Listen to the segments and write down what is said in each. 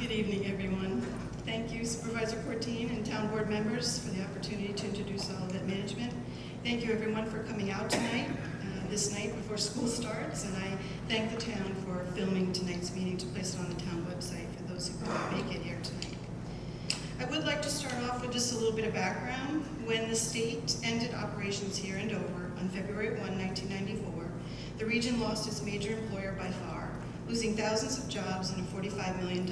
Good evening, everyone. Thank you, Supervisor Cortine and Town Board members, for the opportunity to introduce Olivet Management. Thank you, everyone, for coming out tonight, this night before school starts, and I thank the town for filming tonight's meeting to place it on the town website for those who couldn't make it here tonight. I would like to start off with just a little bit of background. When the state ended operations here in Dover on February 1, 1994, the region lost its major employer by far, losing thousands of jobs and a $45 million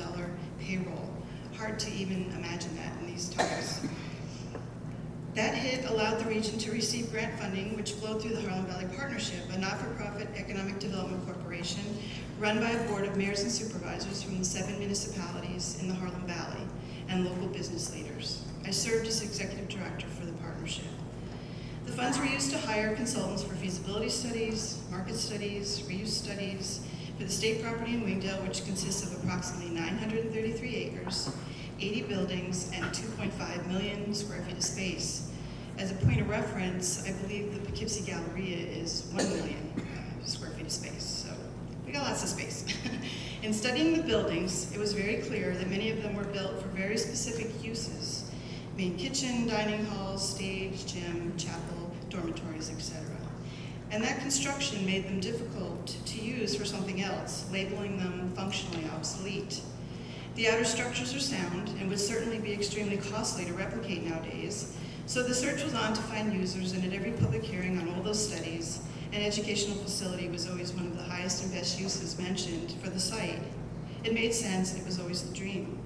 payroll. Hard to even imagine that in these times. That hit allowed the region to receive grant funding, which flowed through the Harlem Valley Partnership, a not-for-profit economic development corporation run by a board of mayors and supervisors from the 7 municipalities in the Harlem Valley and local business leaders. I served as executive director for the partnership. The funds were used to hire consultants for feasibility studies, market studies, reuse studies, for the state property in Wingdale, which consists of approximately 933 acres, 80 buildings, and 2.5 million square feet of space. As a point of reference, I believe the Poughkeepsie Galleria is 1 million square feet of space, so we got lots of space. In studying the buildings, it was very clear that many of them were built for very specific uses: main kitchen, dining halls, stage, gym, chapel, dormitories, etc. And that construction made them difficult to use for something else, labeling them functionally obsolete. The outer structures are sound and would certainly be extremely costly to replicate nowadays, so the search was on to find users, and at every public hearing on all those studies, an educational facility was always one of the highest and best uses mentioned for the site. It made sense, and it was always the dream.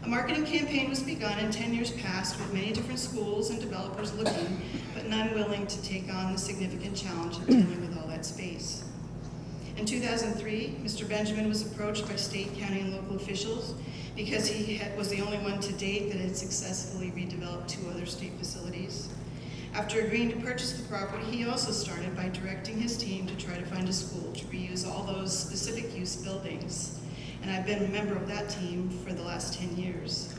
A marketing campaign was begun, and 10 years passed with many different schools and developers looking, but none willing to take on the significant challenge of dealing with all that space. In 2003, Mr. Benjamin was approached by state, county, and local officials because he was the only one to date that had successfully redeveloped 2 other state facilities. After agreeing to purchase the property, he also started by directing his team to try to find a school to reuse all those specific use buildings. And I've been a member of that team for the last 10 years.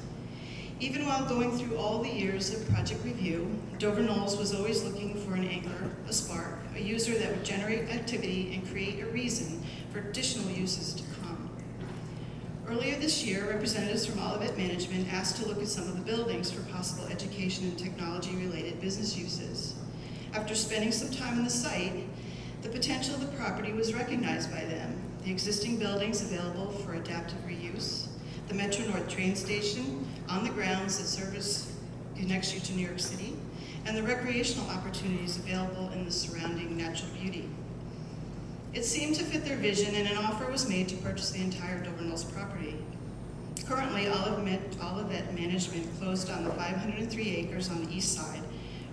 Even while going through all the years of project review, Dover Knolls was always looking for an anchor, a spark, a user that would generate activity and create a reason for additional uses to come. Earlier this year, representatives from Olivet Management asked to look at some of the buildings for possible education and technology-related business uses. After spending some time on the site, the potential of the property was recognized by them. The existing buildings available for adaptive reuse, the Metro North train station on the grounds that connects you to New York City, and the recreational opportunities available in the surrounding natural beauty. It seemed to fit their vision, and an offer was made to purchase the entire Dover Knolls property. Currently, Olivet Management closed on the 503 acres on the east side,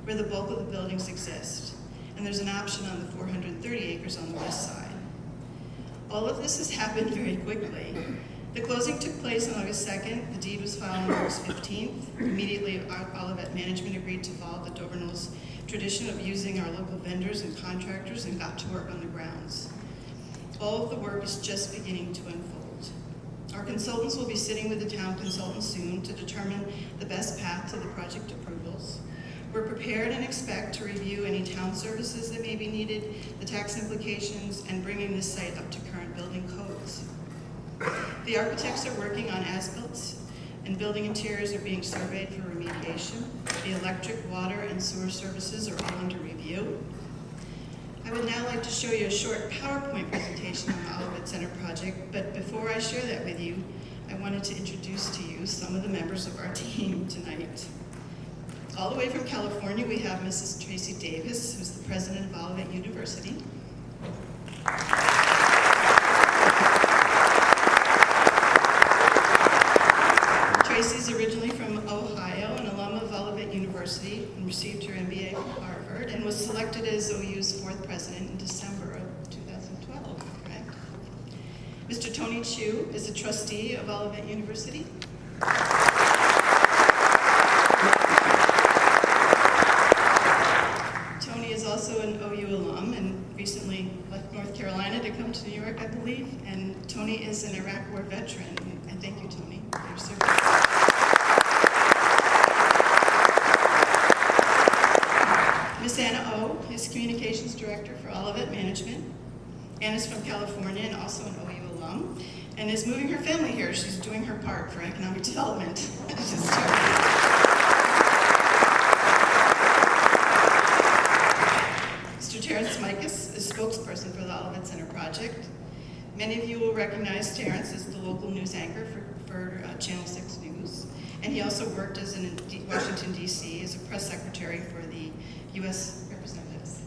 where the bulk of the buildings exist, and there's an option on the 430 acres on the west side. All of this has happened very quickly. The closing took place on August 2nd. The deed was filed on August 15th. Immediately, Olivet Management agreed to follow the Dover Knolls tradition of using our local vendors and contractors and got to work on the grounds. All of the work is just beginning to unfold. Our consultants will be sitting with the town consultants soon to determine the best path to the project approvals. We're prepared and expect to review any town services that may be needed, the tax implications, and bringing this site up to current building codes. The architects are working on as-built, and building interiors are being surveyed for remediation. The electric, water, and sewer services are all under review. I would now like to show you a short PowerPoint presentation on the Olivet Center project, but before I share that with you, I wanted to introduce to you some of the members of our team tonight. All the way from California, we have Mrs. Tracy Davis, who's the president of Olivet University. Tracy's originally from Ohio, an alum of Olivet University, and received her MBA from Harvard, and was selected as OU's 4th president in December of 2012, correct? Mr. Tony Chu is a trustee of Olivet University. Tony is also an OU alum and recently left North Carolina to come to New York, I believe. And Tony is an Iraq War veteran. And thank you, Tony, for your service. Miss Anna O is Communications Director for Olivet Management. Anna's from California and also an OU alum, and is moving her family here. She's doing her part for economic development. She's Mr. Terrence Mikas is spokesperson for the Olivet Center project. Many of you will recognize Terrence as the local news anchor for Channel 6 News, and he also worked as in Washington, D.C. as a press secretary for the U.S. representatives.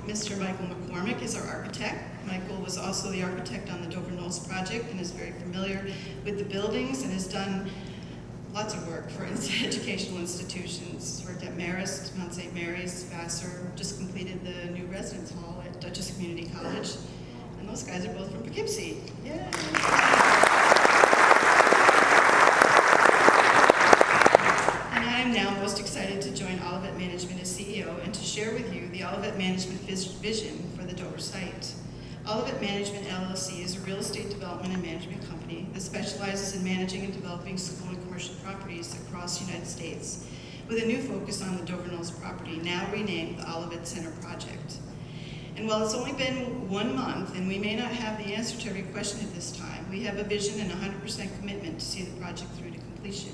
Mr. Michael McCormick is our architect. Michael was also the architect on the Dover Knolls project and is very familiar with the buildings and has done lots of work for educational institutions. He's worked at Marist, Mount St. Mary's, Vassar, just completed the new residence hall at Dutchess Community College. And those guys are both from Poughkeepsie. Yay! I'm now most excited to join Olivet Management as CEO and to share with you the Olivet Management vision for the Dover site. Olivet Management LLC is a real estate development and management company that specializes in managing and developing school and commercial properties across the United States, with a new focus on the Dover Knolls property, now renamed the Olivet Center project. And while it's only been 1 month and we may not have the answer to every question at this time, we have a vision and 100% commitment to see the project through to completion.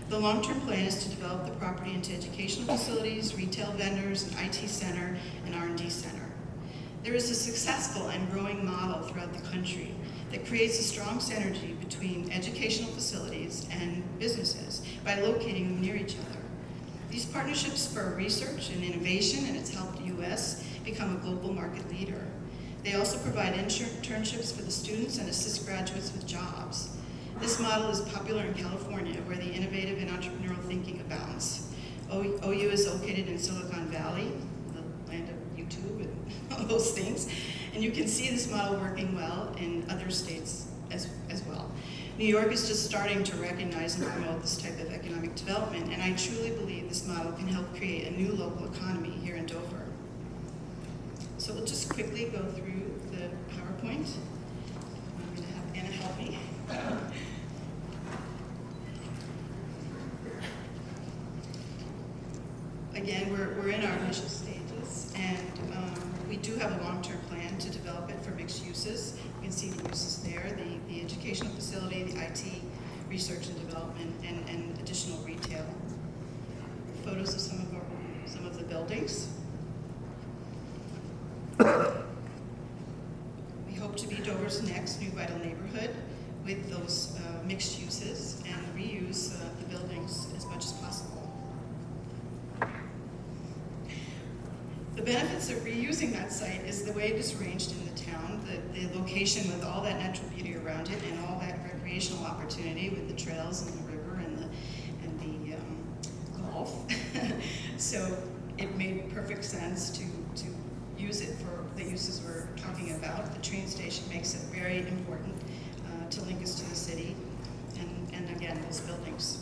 The long-term plan is to develop the property into educational facilities, retail vendors, an IT center, and R&D center. There is a successful and growing model throughout the country that creates a strong synergy between educational facilities and businesses by locating them near each other. These partnerships spur research and innovation, and it's helped the U.S. become a global market leader. They also provide internships for the students and assist graduates with jobs. This model is popular in California, where the innovative and entrepreneurial thinking abounds. OU is located in Silicon Valley, the land of YouTube and all those things, and you can see this model working well in other states as well. New York is just starting to recognize and promote this type of economic development, and I truly believe this model can help create a new local economy here in Dover. So we'll just quickly go through the PowerPoint. I'm going to have Anna help me. Again, we're in our initial stages, and we do have a long-term plan to develop it for mixed uses. You can see the uses there, the educational facility, the IT, research and development, and additional retail. Photos of some of the buildings. We hope to be Dover's next new vital neighborhood with those mixed uses and reuse the buildings as much as possible. The benefits of reusing that site is the way it is arranged in the town, the location with all that natural beauty around it and all that recreational opportunity with the trails and the river and the golf. So it made perfect sense to use it for the uses we're talking about. The train station makes it very important to link us to the city, and again, those buildings.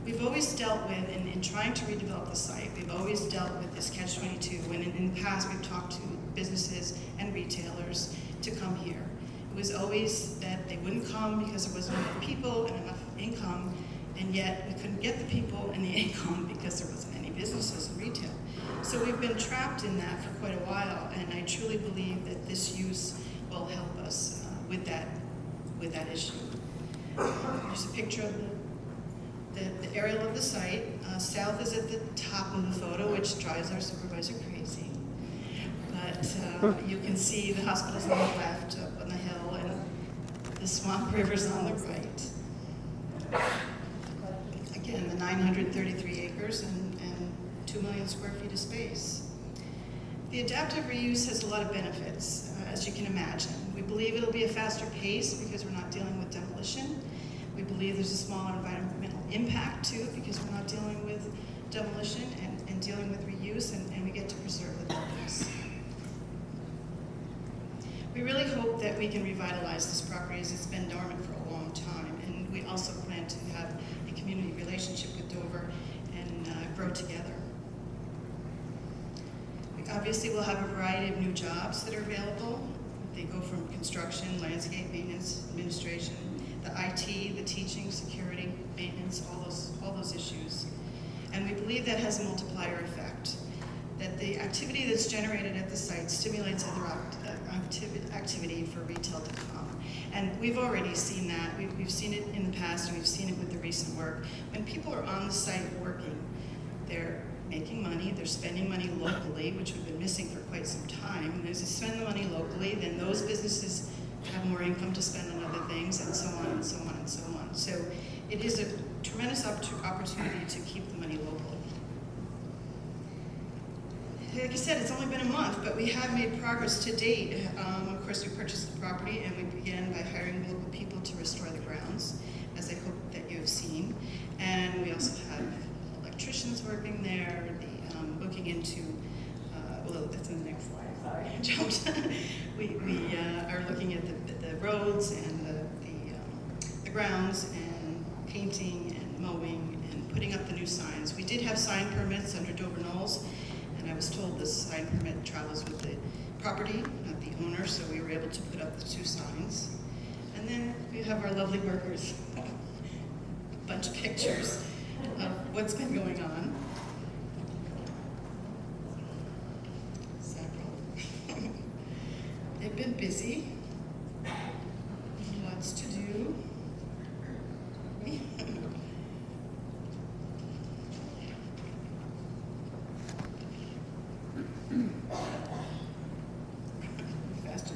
We've always dealt with, in trying to redevelop the site, we've always dealt with this catch-22, when in the past we've talked to businesses and retailers to come here. It was always that they wouldn't come because there wasn't enough people and enough income, and yet we couldn't get the people and the income because there wasn't any businesses and retail. So we've been trapped in that for quite a while, and I truly believe that this use will help us with that issue. Here's a picture of the aerial of the site. South is at the top of the photo, which drives our supervisor crazy. But you can see the hospital's on the left, up on the hill, and the Swamp River's on the right. Again, the 933 acres and 2 million square feet of space. The adaptive reuse has a lot of benefits, as you can imagine. We believe it'll be a faster pace because we're not dealing with demolition. We believe there's a smaller environmental impact too, because we're not dealing with demolition and dealing with reuse, and we get to preserve the buildings. We really hope that we can revitalize this property, as it's been dormant for a long time, and we also plan to have a community relationship with Dover and grow together. Obviously, we'll have a variety of new jobs that are available. They go from construction, landscape maintenance, administration, the IT, the teaching, security, maintenance, all those issues. And we believe that has a multiplier effect, that the activity that's generated at the site stimulates other activity for retail to come. And we've already seen that. We've seen it in the past, and we've seen it with the recent work. When people are on the site working, they're making money, they're spending money locally, which we've been missing for quite some time. And as they spend the money locally, then those businesses have more income to spend on other things, and so on and so on and so on. So it is a tremendous opportunity to keep the money local. Like I said, it's only been a month, but we have made progress to date. Of course, we purchased the property, and we began by hiring local people to restore the grounds, as I hope that you have seen. And we also have electricians working there, looking into, well, that's in the next slide, sorry, I jumped. we are looking at the roads and the grounds, and painting and mowing and putting up the new signs. We did have sign permits under Dover Knolls, and I was told this sign permit travels with the property, not the owner, so we were able to put up the 2 signs. And then we have our lovely workers, a bunch of pictures of what's been going on. Several. They've been busy, lots to do. Faster.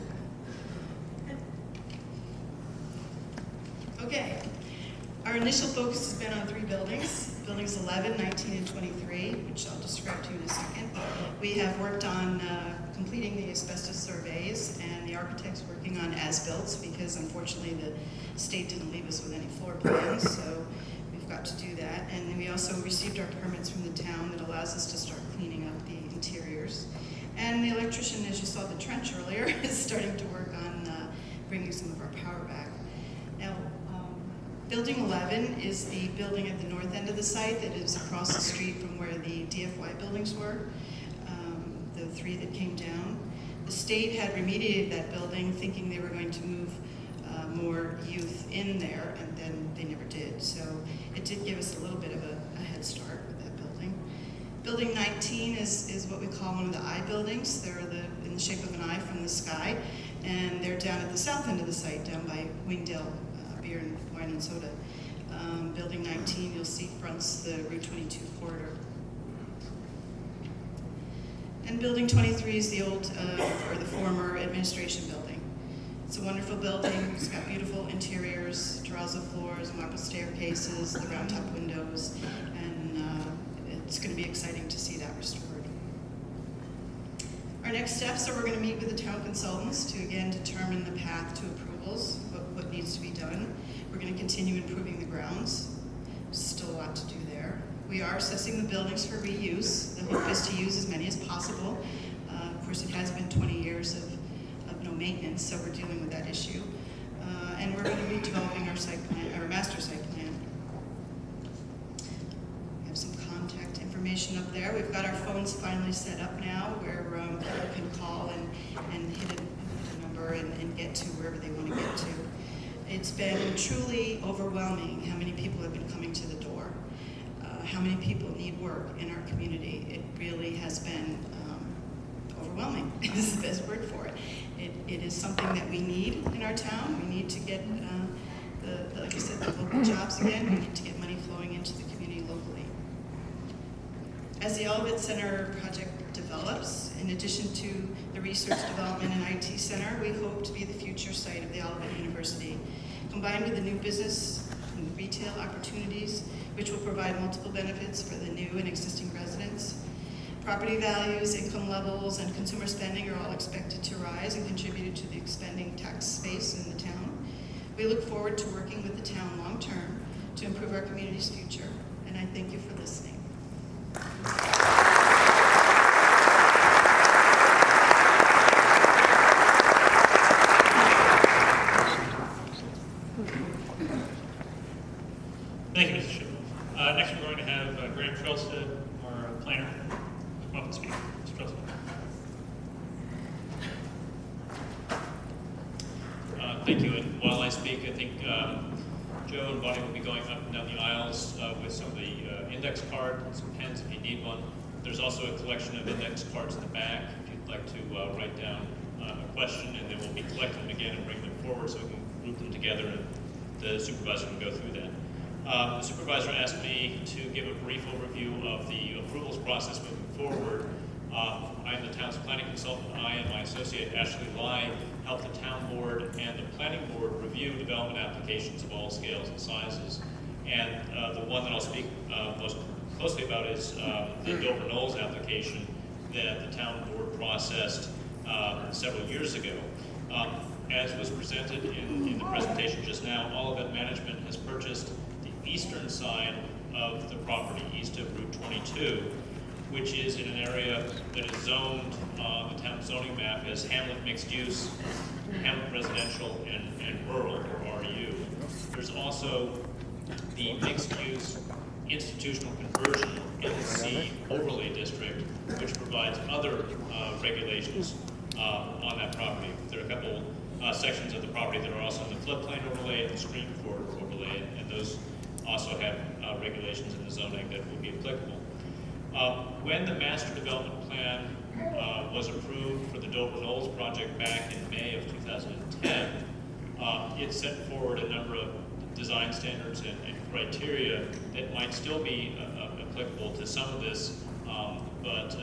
Okay, our initial focus has been on 3 buildings, buildings 11, 19, and 23, which I'll describe to you in a second. We have worked on completing the asbestos surveys, and the architect's working on as-built, because unfortunately the state didn't leave us with any floor plans, so we've got to do that. And then we also received our permits from the town that allows us to start cleaning up the interiors. And the electrician, as you saw the trench earlier, is starting to work on bringing some of our power back. Now, Building 11 is the building at the north end of the site that is across the street from where the DFY buildings were, the 3 that came down. The state had remediated that building thinking they were going to move more youth in there, and then they never did. So it did give us a little bit of a head start with that building. Building 19 is what we call one of the eye buildings. They're in the shape of an eye from the sky, and they're down at the south end of the site, down by Wingdale Beer and Wine and Soda. Building 19, you'll see fronts the Route 22 corridor. And Building 23 is the old, or the former administration building. It's a wonderful building. It's got beautiful interiors, terrazzo floors, marble staircases, the round top windows, and it's going to be exciting to see that restored. Our next steps are we're going to meet with the town consultants to again determine the path to approvals, what needs to be done. We're going to continue improving the grounds. There's still a lot to do there. We are assessing the buildings for reuse. The hope is to use as many as possible. Of course, it has been 20 years of no maintenance, so we're dealing with that issue. And we're going to be developing our site plan, our master site plan. We have some contact information up there. We've got our phones finally set up now, where people can call and hit a number and get to wherever they want to get to. It's been truly overwhelming how many people have been coming to the door, how many people need work in our community. It really has been overwhelming is the best word for it. It is something that we need in our town. We need to get, like I said, the local jobs again. We need to get money flowing into the community locally. As the Olivet Center project develops, in addition to the Research Development and IT Center, we hope to be the future site of the Olivet University, combined with the new business and retail opportunities, which will provide multiple benefits for the new and existing residents. Property values, income levels, and consumer spending are all expected to rise and contribute to the expanding tax space in the town. We look forward to working with the town long-term to improve our community's future, and I thank you for listening. Thank you, Mr. Shipman. Next, we're going to have Graham Trelstad, our planner, come up and speak. Mr. Trelstad. Thank you. And while I speak, I think Joe and Bonnie will be going up and down the aisles with some of the index cards and some pens if you need one. There's also a collection of index cards in the back if you'd like to write down a question, and then we'll be collecting them again and bring them forward so we can group them together and the supervisor can go through that. The supervisor asked me to give a brief overview of the approvals process moving forward. I am the town's planning consultant. I and my associate Ashley Lai help the town board and the planning board review development applications of all scales and sizes. And the one that I'll speak most closely about is the Dover Knolls application that the town board processed several years ago. As was presented in the presentation just now, Olivet Management has purchased the eastern side of the property, east of Route 22, which is in an area that is zoned on the town zoning map as Hamlet mixed use, Hamlet residential, and rural, or RU. There's also the mixed use institutional conversion NC overlay district, which provides other regulations on that property. There are a couple sections of the property that are also in the floodplain overlay and the stream corridor overlay, and those also have regulations in the zoning that will be applicable. When the master development plan was approved for the Dover Knolls project back in May of 2010, it set forward a number of design standards and criteria that might still be applicable to some of this, but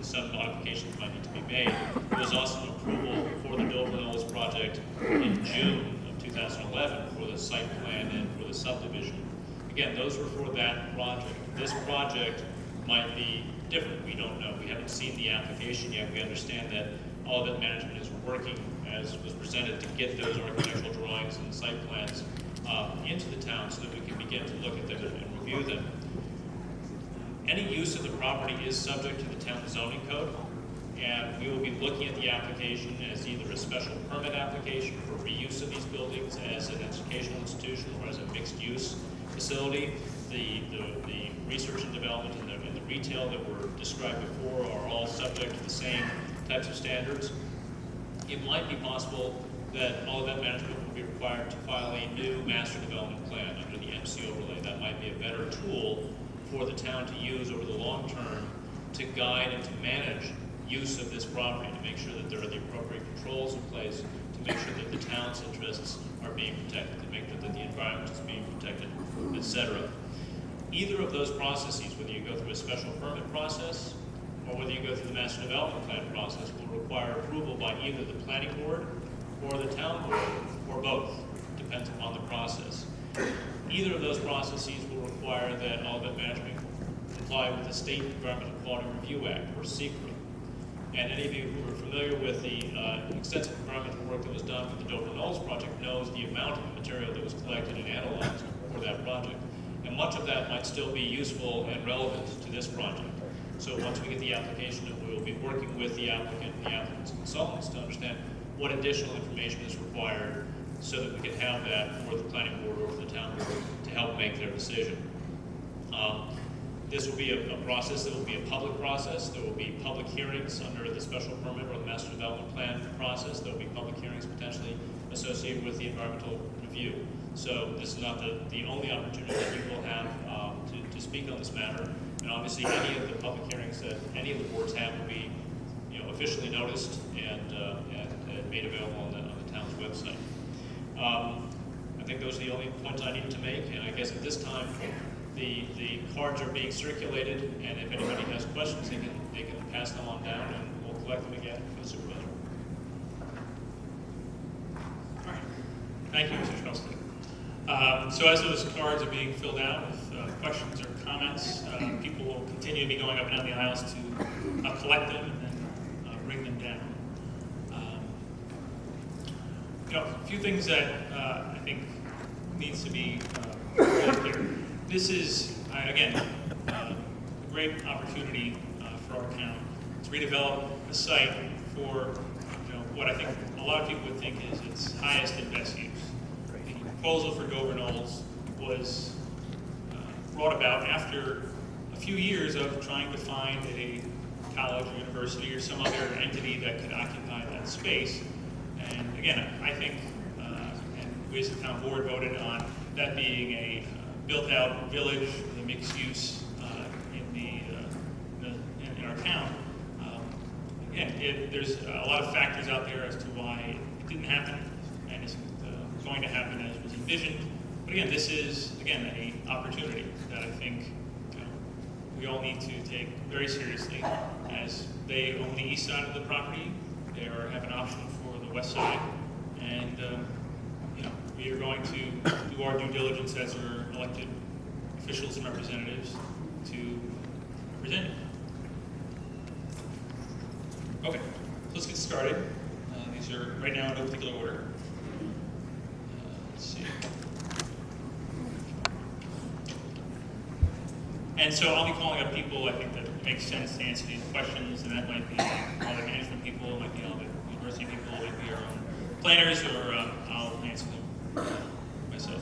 some modifications might need to be made. There was also an approval for the Dover Knolls project in June of 2011 for the site plan and for the subdivision. Again, those were for that project. This project might be different. We don't know. We haven't seen the application yet. We understand that Olivet Management is working, as was presented, to get those architectural drawings and site plans into the town so that we can begin to look at them and review them. Any use of the property is subject to the town zoning code, and we will be looking at the application as either a special permit application for reuse of these buildings as an educational institution or as a mixed-use facility. The research and development and the retail that were described before are all subject to the same types of standards. It might be possible that Olivet Management will be required to file a new master development plan under the MC overlay. That might be a better tool for the town to use over the long term to guide and to manage use of this property, to make sure that there are the appropriate controls in place, to make sure that the town's interests are being protected, to make sure that the environment is being protected, etc. Either of those processes, whether you go through a special permit process or whether you go through the master development plan process, will require approval by either the planning board or the town board, or both, depends upon the process. Either of those processes will require that Olivet Management comply with the State Environmental Quality Review Act, or SECRA. And any of you who are familiar with the extensive environmental work that was done for the Dover Knolls project knows the amount of material that was collected and analyzed for that project. And much of that might still be useful and relevant to this project. So once we get the application, we will be working with the applicant and the applicant's consultants to understand what additional information is required so that we can have that for the planning board or for the town board to help make their decision. This will be a process that will be a public process. There will be public hearings under the special permit or the master development plan process. There will be public hearings potentially associated with the environmental review. So this is not the only opportunity that you will have to speak on this matter. And obviously any of the public hearings that any of the boards have will be officially noticed and made available on the town's website. I think those are the only points I needed to make, and I guess at this time the cards are being circulated, and if anybody has questions, they can pass them on down, and we'll collect them again for the supervisor. All right. Thank you, Mr. Trelsted. So as those cards are being filled out with questions or comments, people will continue to be going up and down the aisles to collect them and then bring them down. A few things that I think needs to be really clear. This is, again, a great opportunity for our town to redevelop a site for what I think a lot of people would think is its highest and best use. The proposal for Dover Knolls was brought about after a few years of trying to find a college or university or some other entity that could occupy that space. And again, I think, and we as a town board voted on that being a built-out village with a mixed use in our town. Again, there's a lot of factors out there as to why it didn't happen and isn't going to happen as was envisioned. But again, this is, again, an opportunity that I think we all need to take very seriously, as they own the east side of the property. They have an option for the west side, and we are going to do our due diligence as our elected officials and representatives to represent it. Okay, so let's get started. These are right now in no particular order. Let's see. And so I'll be calling up people I think that it makes sense to answer these questions, and that might be all the management people, it might be all the university people, it might be our own planners, or I'll answer them myself.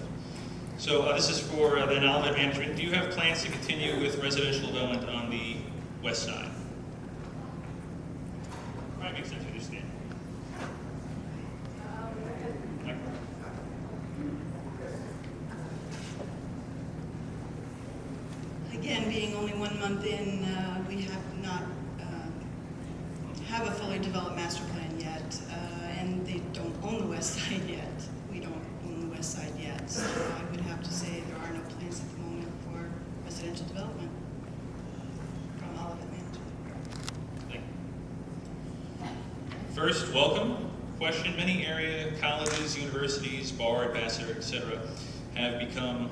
So this is for the Olivet management. Do you have plans to continue with residential development on the west side? Probably makes sense to just stand. Again, being only 1 month in, we have not have a fully developed master plan yet, and they don't own the west side yet. We don't own the west side yet, so I would have to say there are no plans at the moment for residential development from Olivet Management. Thank you. First, welcome. Question: many area colleges, universities, bar, ambassador, etc. have become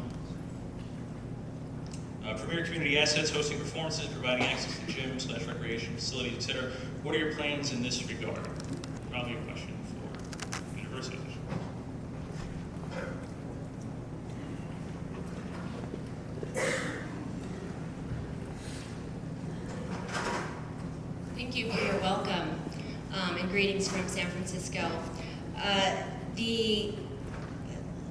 premier community assets, hosting performances, providing access to gyms, recreation facilities, etc. What are your plans in this regard? Probably a question for universities. Thank you for your welcome, and greetings from San Francisco. The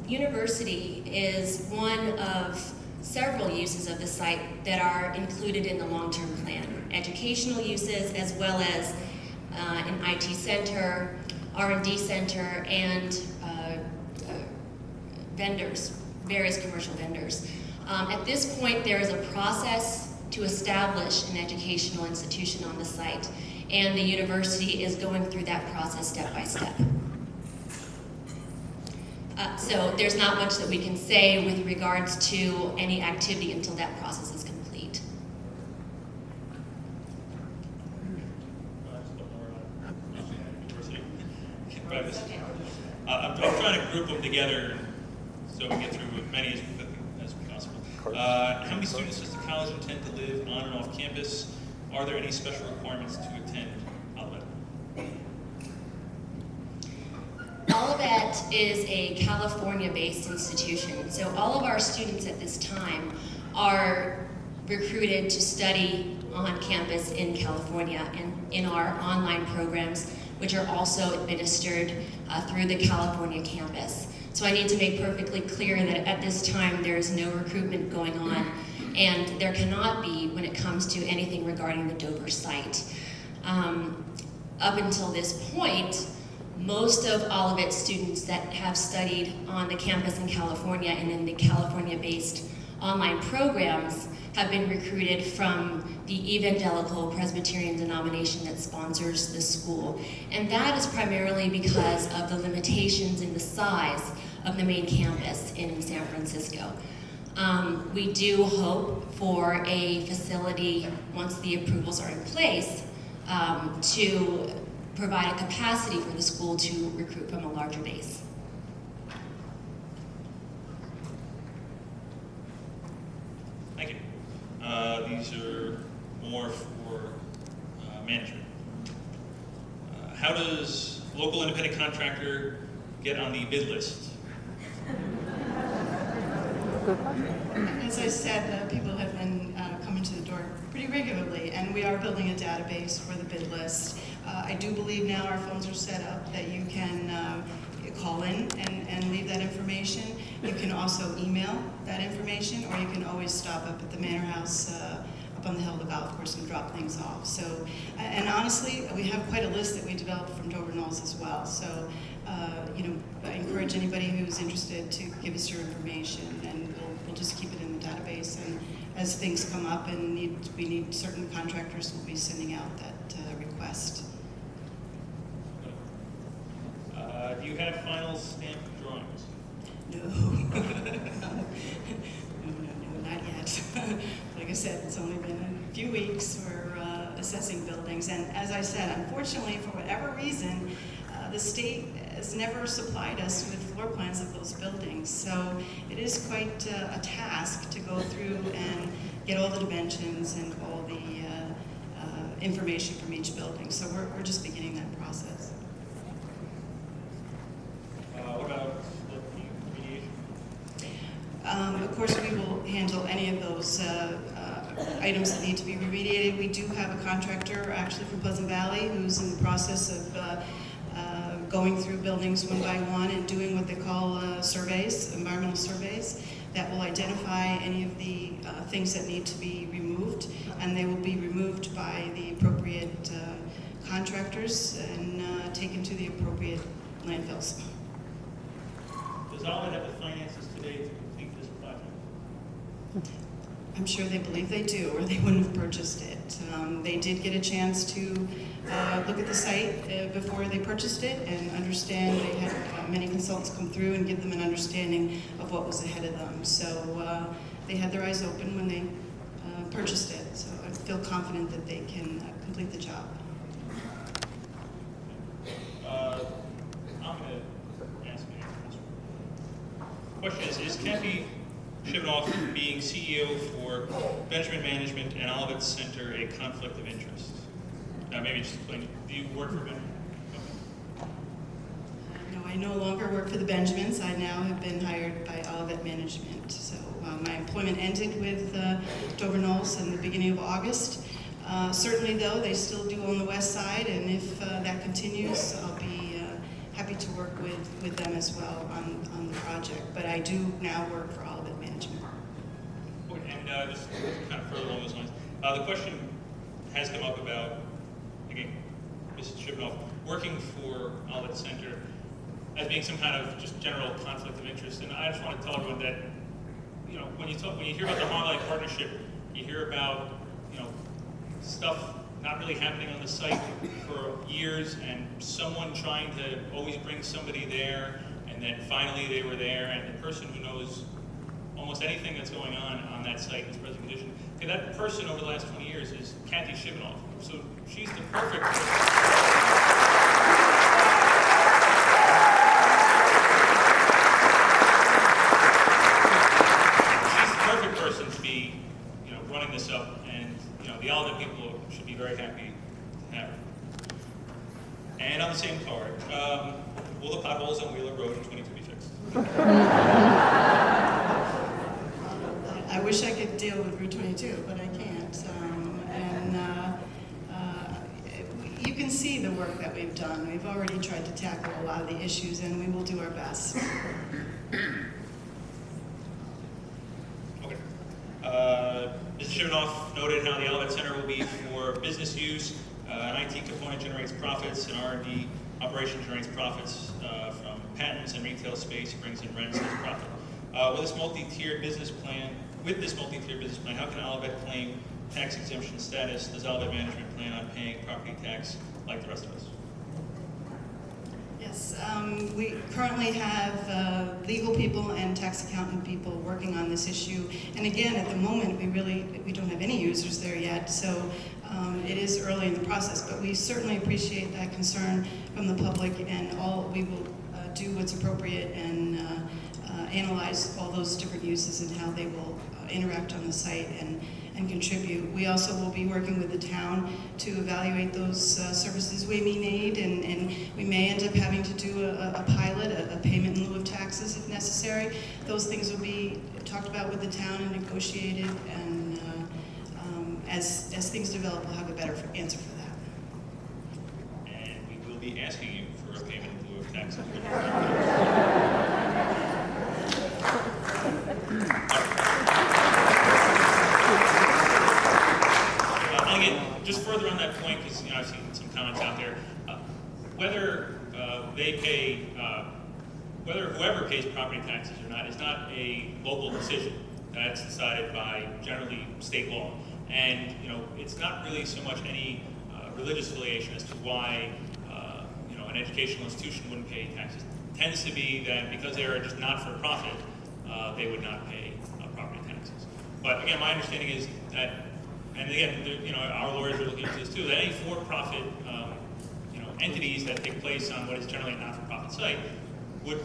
university is one of several uses of the site that are included in the long-term plan. Educational uses, as well as an IT center, R&D center, and vendors, various commercial vendors. At this point, there is a process to establish an educational institution on the site, and the university is going through that process step by step. So there's not much that we can say with regards to any activity until that process is complete. I'm trying to group them together so we can get through as many as possible. How many students does the college intend to live on and off campus? Are there any special requirements to attend Olivet? Olivet is a California-based institution, so all of our students at this time are recruited to study on campus in California and in our online programs, which are also administered through the California campus. So I need to make perfectly clear that at this time there is no recruitment going on, and there cannot be when it comes to anything regarding the Dover site. Up until this point, most of Olivet students that have studied on the campus in California and in the California-based online programs have been recruited from the Evangelical Presbyterian denomination that sponsors the school. And that is primarily because of the limitations in the size of the main campus in San Francisco. We do hope for a facility, once the approvals are in place, to provide a capacity for the school to recruit from a larger base. Thank you. These are more for management. How does local independent contractor get on the bid list? As I said, people have been coming to the door pretty regularly, and we are building a database for the bid list. I do believe now our phones are set up that you can call in and leave that information. You can also email that information, or you can always stop up at the Manor House up on the hill of the golf course and drop things off. So, and honestly, we have quite a list that we developed from Dover Knolls as well. So, you know, I encourage anybody who's interested to give us your information, and we'll just keep it in the database. And as things come up and we need certain contractors, we'll be sending out that request. Do you have final stamp drawings? No. No, not yet. Like I said, it's only been a few weeks. We're assessing buildings, and as I said, unfortunately, for whatever reason, the state has never supplied us with floor plans of those buildings. So it is quite a task to go through and get all the dimensions and all the information from each building. So we're just beginning that process. What about the remediation? Of course, we will handle any of those items that need to be remediated. We do have a contractor, actually from Pleasant Valley, who's in the process of going through buildings one by one and doing what they call surveys, environmental surveys, that will identify any of the things that need to be removed, and they will be removed by the appropriate contractors and taken to the appropriate landfills. Does Olivet have the finances today to complete this project? I'm sure they believe they do, or they wouldn't have purchased it. They did get a chance to look at the site before they purchased it and understand. They had many consultants come through and give them an understanding of what was ahead of them. So they had their eyes open when they purchased it. So I feel confident that they can complete the job. I'm going to ask you a question. Is Kathy Shivanoff being CEO for Benjamin Management and Olivet Center a conflict of interest? Maybe just explain, do you work for Benjamin? No, I no longer work for the Benjamins. I now have been hired by Olivet Management. So my employment ended with Dover Knolls in the beginning of August. Certainly, though, they still do on the west side, and if that continues, I'll be happy to work with them as well on the project. But I do now work for Olivet Management. And just kind of further along those lines, the question has come up about, again, Mrs. Shivanoff working for Olivet Center as being some kind of just general conflict of interest. And I just want to tell everyone that, you know, when you hear about the Harmonic Partnership, you hear about, you know, stuff not really happening on the site for years, and someone trying to always bring somebody there, and then finally they were there, and the person who knows almost anything that's going on that site in its present condition. Okay, that person over the last 20 years is Kathy Shivanoff. So she's the perfect person. She's the perfect person to be, you know, running this up, and you know, the Olivet people should be very happy to have her. And on the same card, will the potholes on Wheeler Road in 22 be fixed? I wish I could deal with Route 22, but I can't. You can see the work that we've done. We've already tried to tackle a lot of the issues, and we will do our best. Okay. Mrs. Shivanoff noted how the Olivet Center will be for business use. An IT component generates profits, and R&D operation generates profits from patents and retail space, brings in rents as profit. With this multi-tiered business plan, how can Olivet claim tax exemption status? Does Olivet Management plan on paying property tax like the rest of us? Yes, we currently have legal people and tax accountant people working on this issue. And again, at the moment, we don't have any users there yet, so it is early in the process. But we certainly appreciate that concern from the public, and we will do what's appropriate and analyze all those different uses and how they will interact on the site and contribute. We also will be working with the town to evaluate those services we may need, and we may end up having to do a pilot, a payment in lieu of taxes if necessary. Those things will be talked about with the town and negotiated, and as things develop, we'll have a better answer for that. And we will be asking you for a payment in lieu of taxes. just further on that point, because I've seen some comments out there, whether they pay, whether whoever pays property taxes or not is not a local decision. That's decided by generally state law, and it's not really so much any religious affiliation as to why an educational institution wouldn't pay taxes. It tends to be that because they are just not for profit, they would not pay property taxes. But again, my understanding is that, and again, our lawyers are looking into this too, that any for-profit entities that take place on what is generally a not-for-profit site would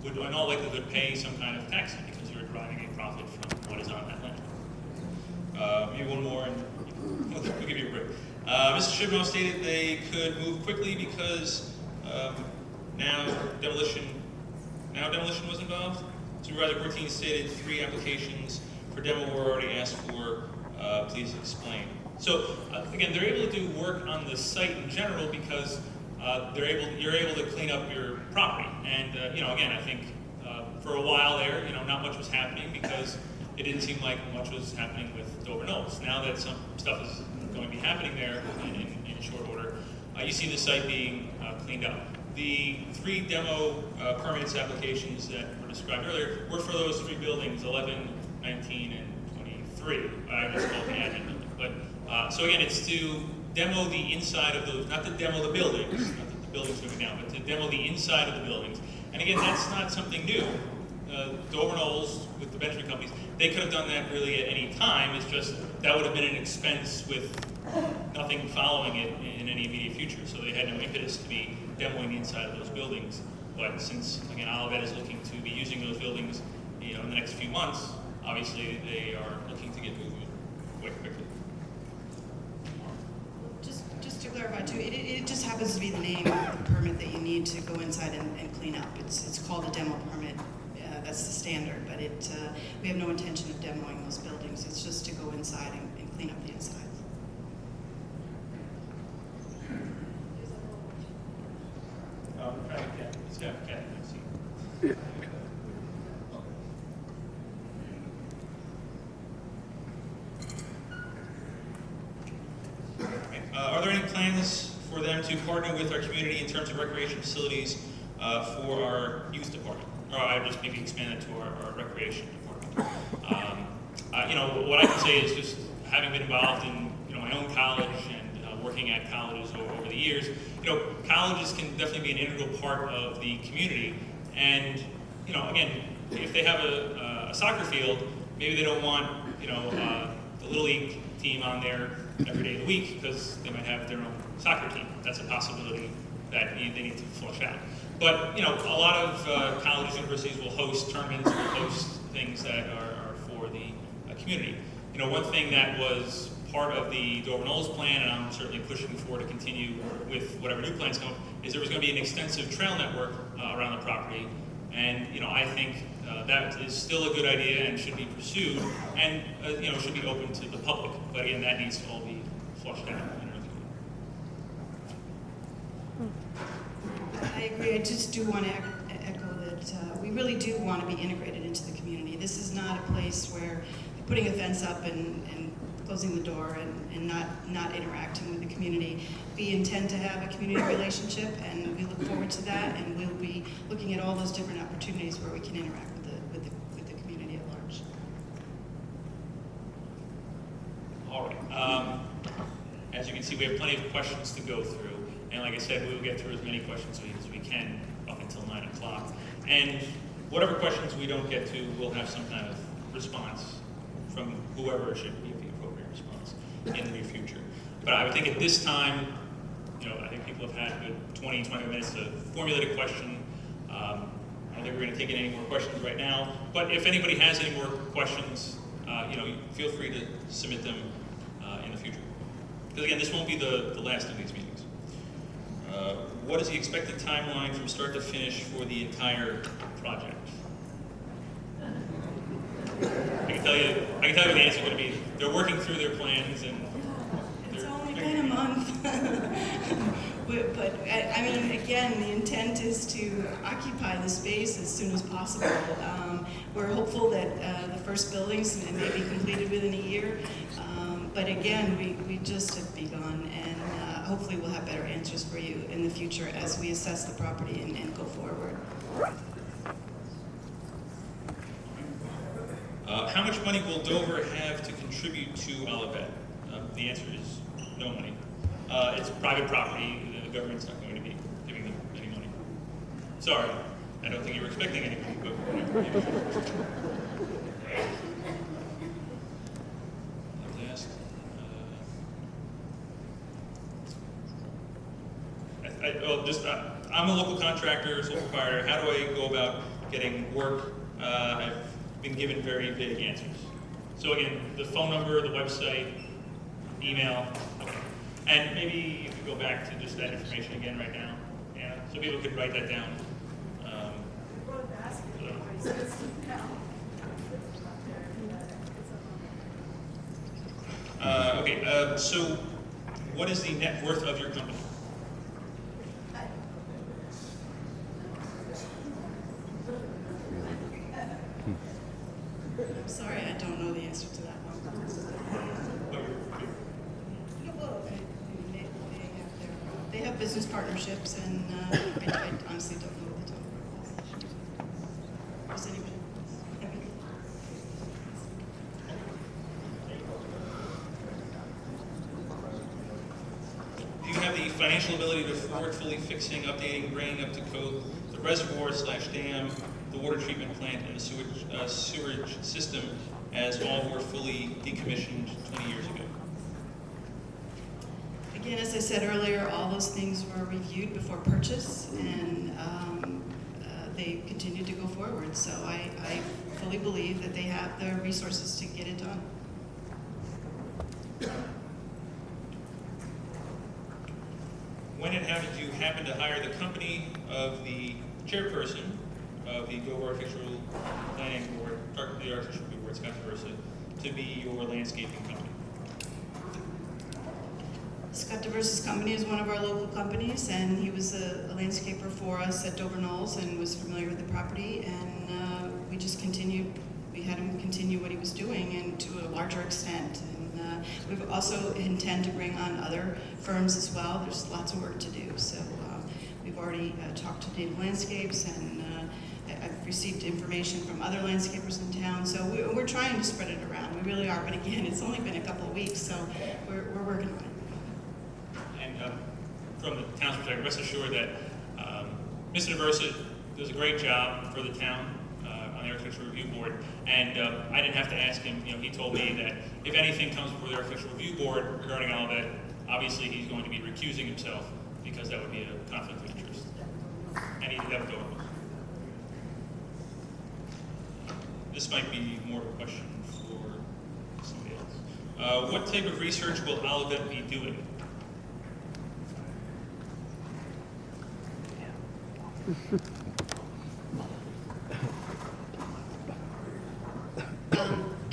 in all likelihood pay some kind of tax because you're deriving a profit from what is on that land. Maybe one more, and we'll give you a break. Mr. Shibno stated they could move quickly because now demolition was involved. Supervisor Cortine stated 3 applications for demo were already asked for. Please explain. So again, they're able to do work on the site in general because you're able to clean up your property. And again, I think for a while there, not much was happening because it didn't seem like much was happening with Dover Knolls. Now that some stuff is going to be happening there in short order, you see the site being cleaned up. The 3 demo permits applications that were described earlier were for those 3 buildings, 11, 19, and 23. I just called the admin building. But so again, it's to demo the inside of those, not to demo the buildings, not that the buildings are going down, but to demo the inside of the buildings. And again, that's not something new. Dover Knolls, with the Benjamin companies, they could have done that really at any time. It's just that would have been an expense with nothing following it in any immediate future. So they had no impetus to be demoing the inside of those buildings. But since, again, Olivet is looking to be using those buildings, in the next few months, obviously they are looking to get moving quite quickly. Just to clarify too, it just happens to be the name of the permit that you need to go inside and clean up. It's called a demo permit. That's the standard, but we have no intention of demoing those buildings. It's just to go inside and clean up the insides. Are there any plans for them to partner with our community in terms of recreation facilities for our youth department? Or I just maybe expand it to our recreation department. What I can say is just having been involved in my own college and working at colleges over the years, colleges can definitely be an integral part of the community. And again, if they have a soccer field, maybe they don't want the Little League team on there every day of the week because they might have their own soccer team. That's a possibility that they need to flush out. But a lot of colleges, universities will host tournaments, will host things that are for the community. One thing that was part of the Dover Knolls plan, and I'm certainly pushing for to continue with whatever new plans come up, is there was going to be an extensive trail network around the property. And I think that is still a good idea and should be pursued, and should be open to the public. But again, that needs to all be flushed out. I agree. I just do want to echo that we really do want to be integrated into the community. This is not a place where putting a fence up and closing the door and not interacting with the community. We intend to have a community relationship, and we look forward to that, and we'll be looking at all those different opportunities where we can interact with the community at large. All right. As you can see, we have plenty of questions to go through. And like I said, we will get through as many questions as we can up until 9 o'clock. And whatever questions we don't get to, we'll have some kind of response from whoever should give the appropriate response in the near future. But I would think at this time, I think people have had a good 20 minutes to formulate a question. I don't think we're going to take in any more questions right now. But if anybody has any more questions, feel free to submit them in the future. Because again, this won't be the last of these meetings. What is the expected timeline from start to finish for the entire project? I can tell you what the answer is going to be. They're working through their plans, and it's only been a month. But I mean, again, the intent is to occupy the space as soon as possible. We're hopeful that the first buildings may be completed within a year. But again, we just have begun, and hopefully we'll have better answers for you in the future as we assess the property and go forward. How much money will Dover have to contribute to Olivet? The answer is no money. It's private property. The government's not going to be giving them any money. Sorry, I don't think you were expecting anything, but I'm a local contractor, sole proprietor. How do I go about getting work? I've been given very vague answers. So again, the phone number, the website, email, okay. And maybe if we go back to just that information again right now, yeah, so people could write that down. So what is the net worth of your company? I'm sorry, I don't know the answer to that one. They have business partnerships, and I honestly don't know the total. Does anybody? Do you have the financial ability to afford fully fixing, updating, bringing up to code the reservoir/dam, the water treatment plant, and the sewerage system as all were fully decommissioned 20 years ago? Again, as I said earlier, all those things were reviewed before purchase, and they continue to go forward. So I fully believe that they have the resources to get it done. When and how did you happen to hire the company of the chairperson of the Dover Architectural Planning Board, the Architectural Review Board, Scott DeVersa, to be your landscaping company? Scott DeVersa's company is one of our local companies, and he was a landscaper for us at Dover Knolls and was familiar with the property, and we just continued, we had him continue what he was doing, and to a larger extent. And we've also intend to bring on other firms as well. There's lots of work to do, so we've already talked to Dave Landscapes, and I've received information from other landscapers in town, so we're trying to spread it around. We really are, but again, it's only been a couple of weeks, so we're working on it. And from the town's perspective, rest assured that Mr. DeVersa does a great job for the town on the Architectural Review Board, and I didn't have to ask him. You know, he told me that if anything comes before the Architectural Review Board regarding all that, obviously he's going to be recusing himself because that would be a conflict of interest, and that would go on. This might be more of a question for somebody else. What type of research will Olivet be doing?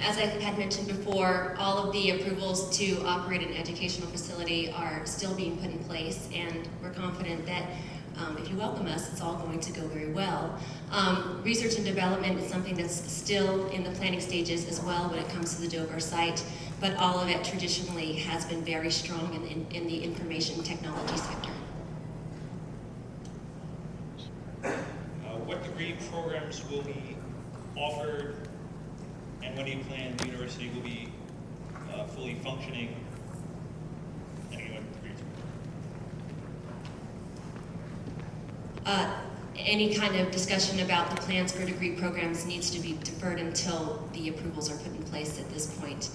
As I had mentioned before, all of the approvals to operate an educational facility are still being put in place, and we're confident that if you welcome us, it's all going to go very well. Research and development is something that's still in the planning stages as well when it comes to the Dover site, but all of it traditionally has been very strong in the information technology sector. What degree programs will be offered, and when do you plan the university will be fully functioning? Any kind of discussion about the plans for degree programs needs to be deferred until the approvals are put in place at this point.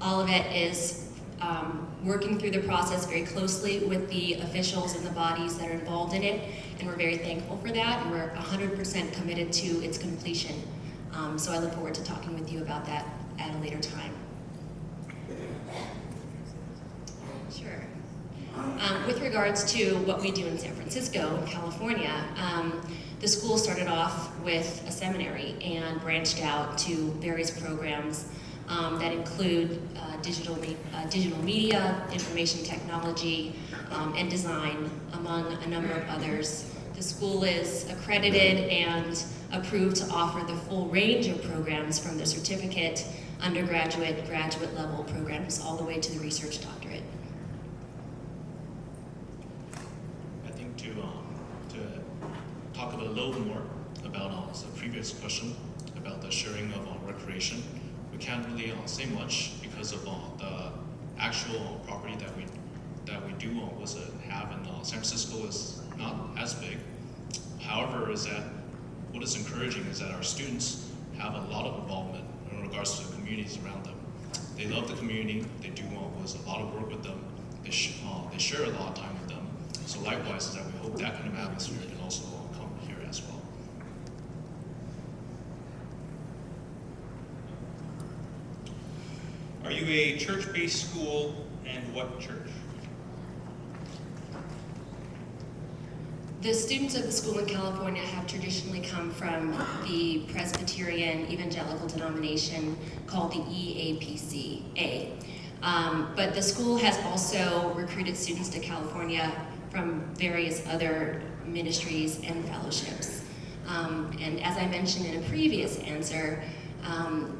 Olivet is working through the process very closely with the officials and the bodies that are involved in it, and we're very thankful for that, and we're 100% committed to its completion. So I look forward to talking with you about that at a later time. Sure. With regards to what we do in San Francisco, in California, the school started off with a seminary and branched out to various programs that include digital media, information technology, and design, among a number of others. The school is accredited and approved to offer the full range of programs from the certificate, undergraduate, graduate level programs, all the way to the research doctorate. I think to talk a little more about the previous question about the sharing of recreation, we can't really say much because of the actual property that we do have in San Francisco is not as big. However, is that what is encouraging is that our students have a lot of involvement in regards to the communities around them. They love the community. They do a lot of work with them. They share a lot of time with them. So likewise, is that we hope that kind of atmosphere can also come here as well. Are you a church-based school, and what church? The students of the school in California have traditionally come from the Presbyterian evangelical denomination called the EAPCA. But the school has also recruited students to California from various other ministries and fellowships. And as I mentioned in a previous answer,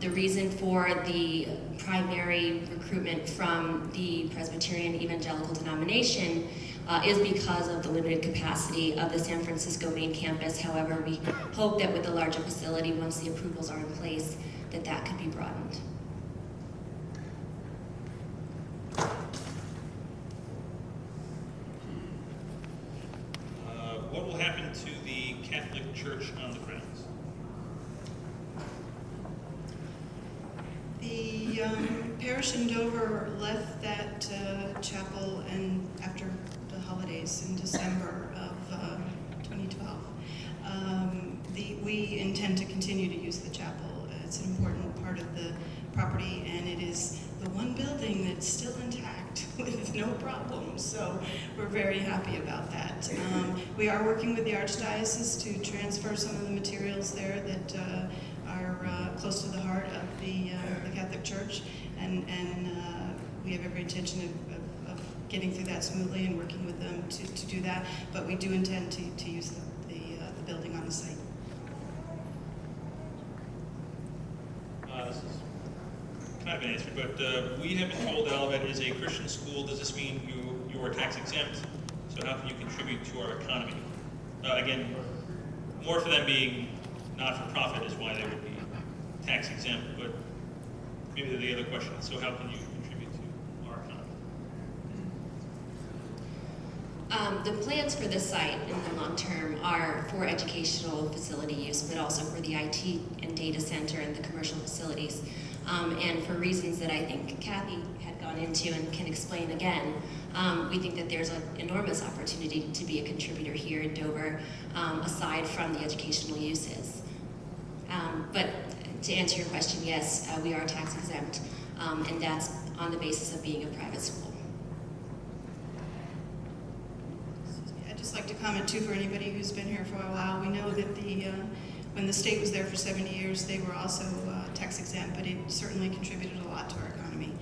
the reason for the primary recruitment from the Presbyterian evangelical denomination is because of the limited capacity of the San Francisco main campus. However, we hope that with the larger facility, once the approvals are in place, that could be broadened. What will happen to the Catholic Church on the grounds? The parish in Dover left that chapel and after the holidays in December of 2012. We intend to continue to use the chapel. It's an important part of the property, and it is the one building that's still intact with no problems, so we're very happy about that. We are working with the Archdiocese to transfer some of the materials there that are close to the heart of the Catholic Church, and we have every intention of getting through that smoothly and working with them to do that, but we do intend to use the building on the site. This is kind of an answer, but we have been told that Olivet is a Christian school. Does this mean you are tax exempt? So how can you contribute to our economy? Again, more for them being not-for-profit is why they would be tax exempt, but maybe the other question, so how can you contribute to our economy? The plans for this site in the long term are for educational facility use, but also for the IT and data center and the commercial facilities. And for reasons that I think Kathy had gone into and can explain again, we think that there's an enormous opportunity to be a contributor here in Dover, aside from the educational uses. But to answer your question, yes, we are tax exempt, and that's on the basis of being a private school. I'd just like to comment too for anybody who's been here for a while. We know that when the state was there for 70 years, they were also tax exempt, but it certainly contributed a lot to our economy.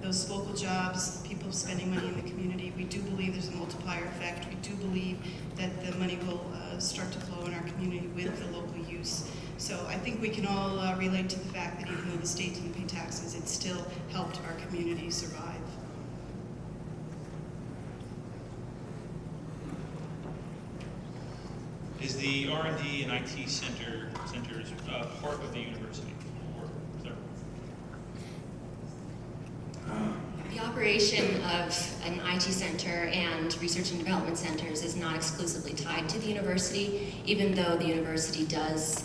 Those local jobs, people spending money in the community, we do believe there's a multiplier effect. We do believe that the money will start to flow in our community with the local use. So I think we can all relate to the fact that even though the state didn't pay taxes, it still helped our community survive. Is the R&D and IT centers part of the university? Or is that... The operation of an IT center and research and development centers is not exclusively tied to the university, even though the university does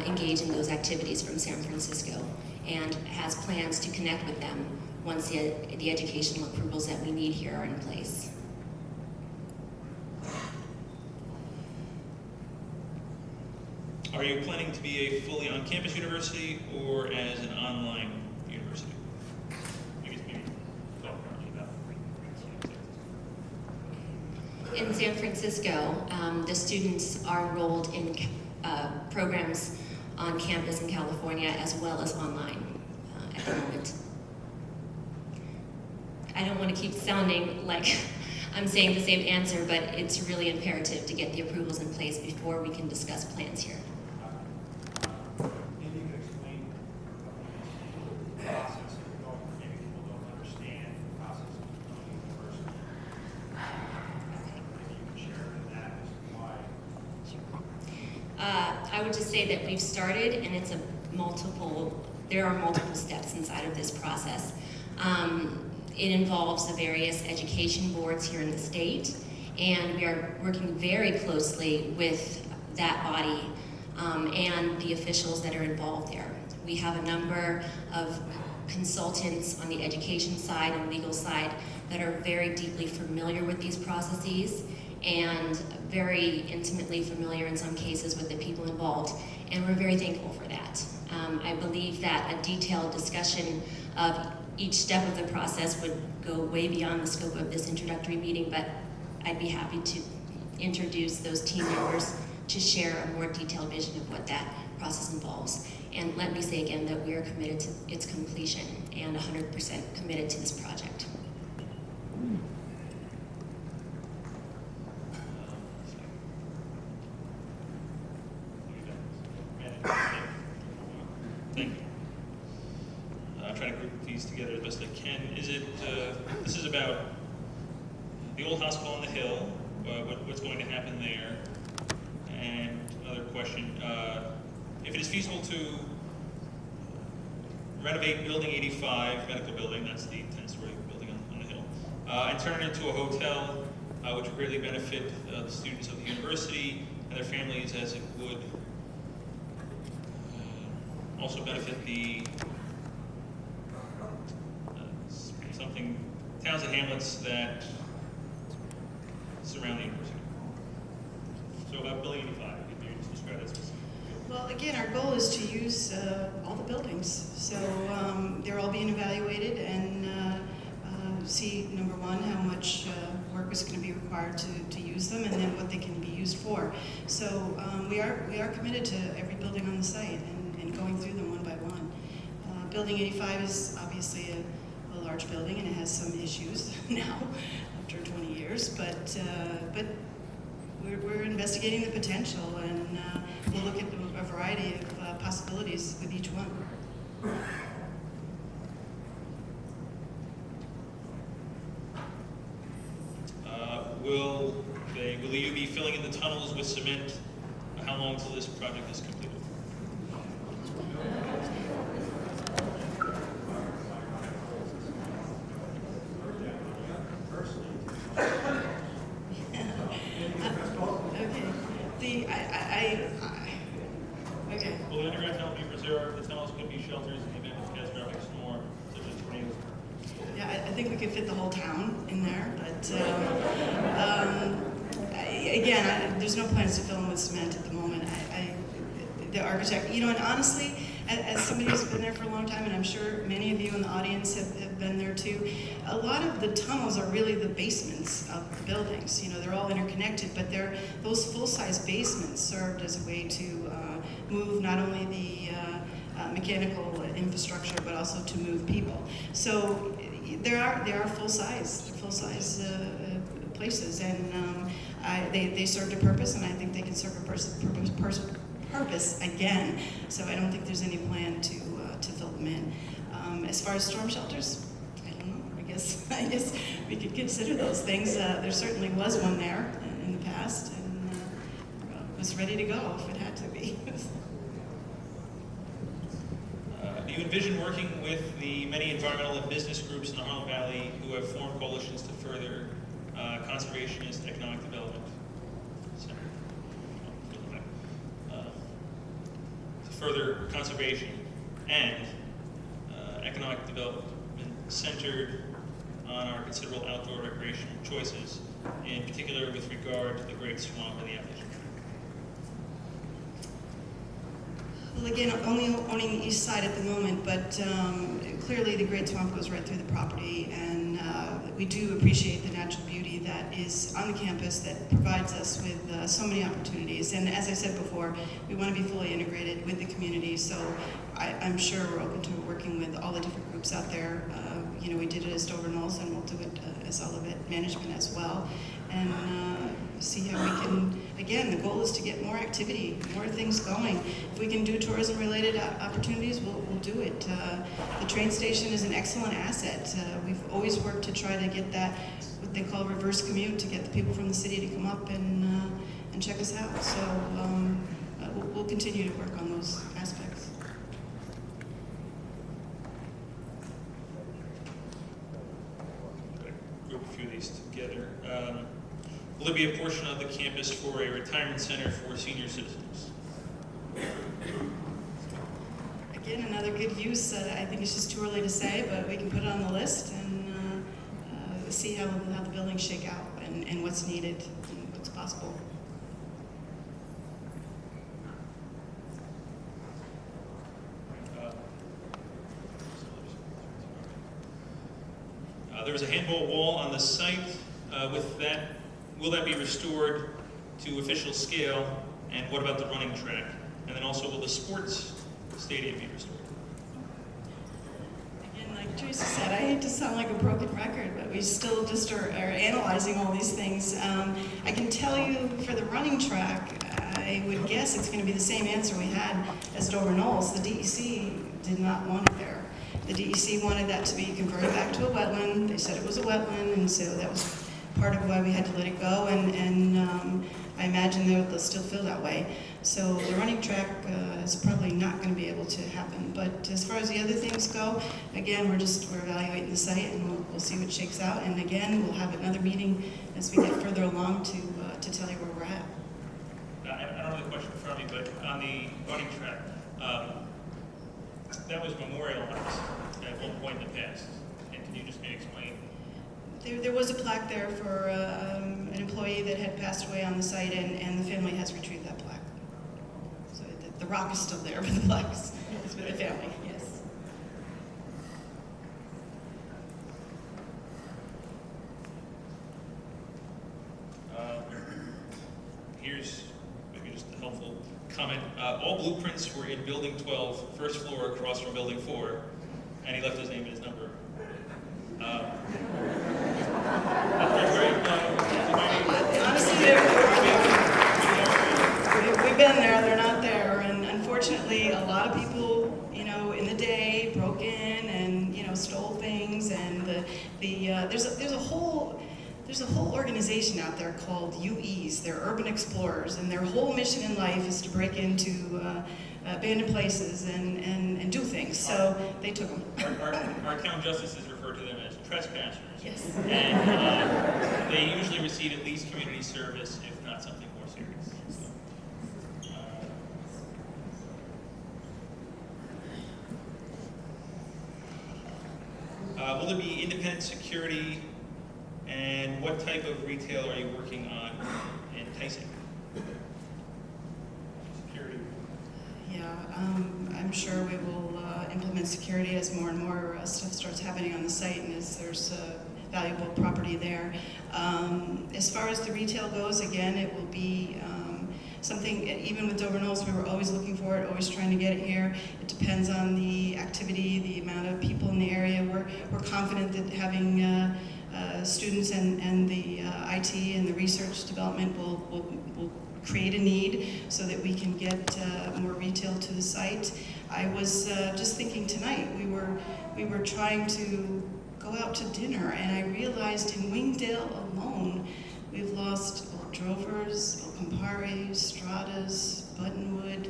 engage in those activities from San Francisco and has plans to connect with them once the educational approvals that we need here are in place. Are you planning to be a fully on-campus university or as an online university? I guess maybe talk about In San Francisco, the students are enrolled in programs on campus in California as well as online at the moment. I don't want to keep sounding like I'm saying the same answer, but it's really imperative to get the approvals in place before we can discuss plans here. Maybe you could explain the process of going, maybe people don't understand the process of becoming a person. Maybe you could share that as to why. I would just say that we've started, and it's there are multiple steps inside of this process. It involves the various education boards here in the state, and we are working very closely with that body and the officials that are involved there. We have a number of consultants on the education side and legal side that are very deeply familiar with these processes and very intimately familiar in some cases with the people involved, and we're very thankful for that. I believe that a detailed discussion of each step of the process would go way beyond the scope of this introductory meeting, but I'd be happy to introduce those team members to share a more detailed vision of what that process involves. And let me say again that we are committed to its completion and 100% committed to this project. Thank you. I'm trying to group these together as best I can. Is it, this is about the old hospital on the hill, what's going to happen there? And another question, if it is feasible to renovate Building 85, medical building, that's the 10-story building on the hill, and turn it into a hotel, which would greatly benefit the students of the university and their families, as it would also benefit the towns and hamlets that surround the university. So about Building 85, could you just describe that specifically? Well, again, our goal is to use all the buildings. So they're all being evaluated and see, number one, how much work is going to be required to use them, and then what they can be used for. So we are committed to every building on the site and going through them one by one. Building 85 is obviously a large building, and it has some issues now after 20 years, but we're investigating the potential, and we'll look at a variety of possibilities with each one. Will you be filling in the tunnels with cement? How long until this project is completed? Okay. Will the underground tunnel be preserved? The tunnels could be shelters in the event of catastrophic storm, such as tornadoes. Yeah, I think we could fit the whole town in there, but again, there's no plans to fill them with cement at the moment. The architect, and honestly, as somebody who's been there for a long time, and I'm sure many of you in the audience have been there too, a lot of the tunnels are really the basements of the buildings. They're all interconnected, but those full-size basements served as a way to move not only the mechanical infrastructure, but also to move people. So they are full-size places, and they served a purpose, and I think they can serve a purpose again. So I don't think there's any plan to fill them in. As far as storm shelters, I don't know. I guess we could consider those things. There certainly was one there in the past, and was ready to go if it had to be. Do you envision working with the many environmental and business groups in the Harlem Valley who have formed coalitions to further conservationist economic development? Further conservation and economic development centered on our considerable outdoor recreational choices, in particular with regard to the Great Swamp and the Appalachian Trail. Well, again, only owning the east side at the moment, but clearly the Great Swamp goes right through the property, and we do appreciate the natural beauty that is on the campus that provides us with so many opportunities. And as I said before, we want to be fully integrated with the community, so I'm sure we're open to working with all the different groups out there. You know, we did it as Dover Knolls, and we'll do it as Olivet management as well, and see how we can, again, the goal is to get more activity, more things going. If we can do tourism-related opportunities, we'll do it. The train station is an excellent asset. We've always worked to try to get that, what they call reverse commute, to get the people from the city to come up and check us out. So we'll continue to work on those aspects. Group a few of these together. Will there be a portion of the campus for a retirement center for senior citizens? Again, another good use. I think it's just too early to say, but we can put it on the list and see how the buildings shake out and what's needed and what's possible. There was a handball wall on the site. With that, will that be restored to official scale? And what about the running track? And then also, will the sports stadium be restored? Again, like Teresa said, I hate to sound like a broken record, but we still just are analyzing all these things. I can tell you for the running track, I would guess it's going to be the same answer we had as Dover Knolls. The DEC did not want it there. The DEC wanted that to be converted back to a wetland. They said it was a wetland, and so that was part of why we had to let it go, and I imagine they'll still feel that way. So the running track is probably not going to be able to happen. But as far as the other things go, again, we're evaluating the site, and we'll see what shakes out. And again, we'll have another meeting as we get further along to tell you where we're at. I don't have the question in front of me, but on the running track, that was memorialized at one point in the past. And can you just maybe explain? There was a plaque there for an employee that had passed away on the site, and the family has retrieved that plaque. So the rock is still there, but the plaque is with the family, yes. Here's maybe just a helpful comment. All blueprints were in Building 12, first floor across from Building 4, and he left his name and his number. Honestly, we've been there, they're not there, and unfortunately, a lot of people, you know, in the day broke in and, you know, stole things, and there's a whole organization out there called UEs. They're urban explorers, and their whole mission in life is to break into abandoned places and do things. So they took them. Our town justices refer to them as trespassers. Yes. And they usually receive at least community service, if not something more serious. So, will there be independent security, and what type of retail are you working on enticing? Security. Yeah, I'm sure we will implement security as more and more stuff starts happening on the site, and as there's valuable property there. As far as the retail goes, again, it will be something, even with Dover Knolls, we were always looking for it, always trying to get it here. It depends on the activity, the amount of people in the area. We're confident that having students and the IT and the research development will create a need so that we can get more retail to the site. I was just thinking tonight, we were trying to go out to dinner, and I realized in Wingdale alone, we've lost Old Drovers, Old Campari, Strada's, Buttonwood,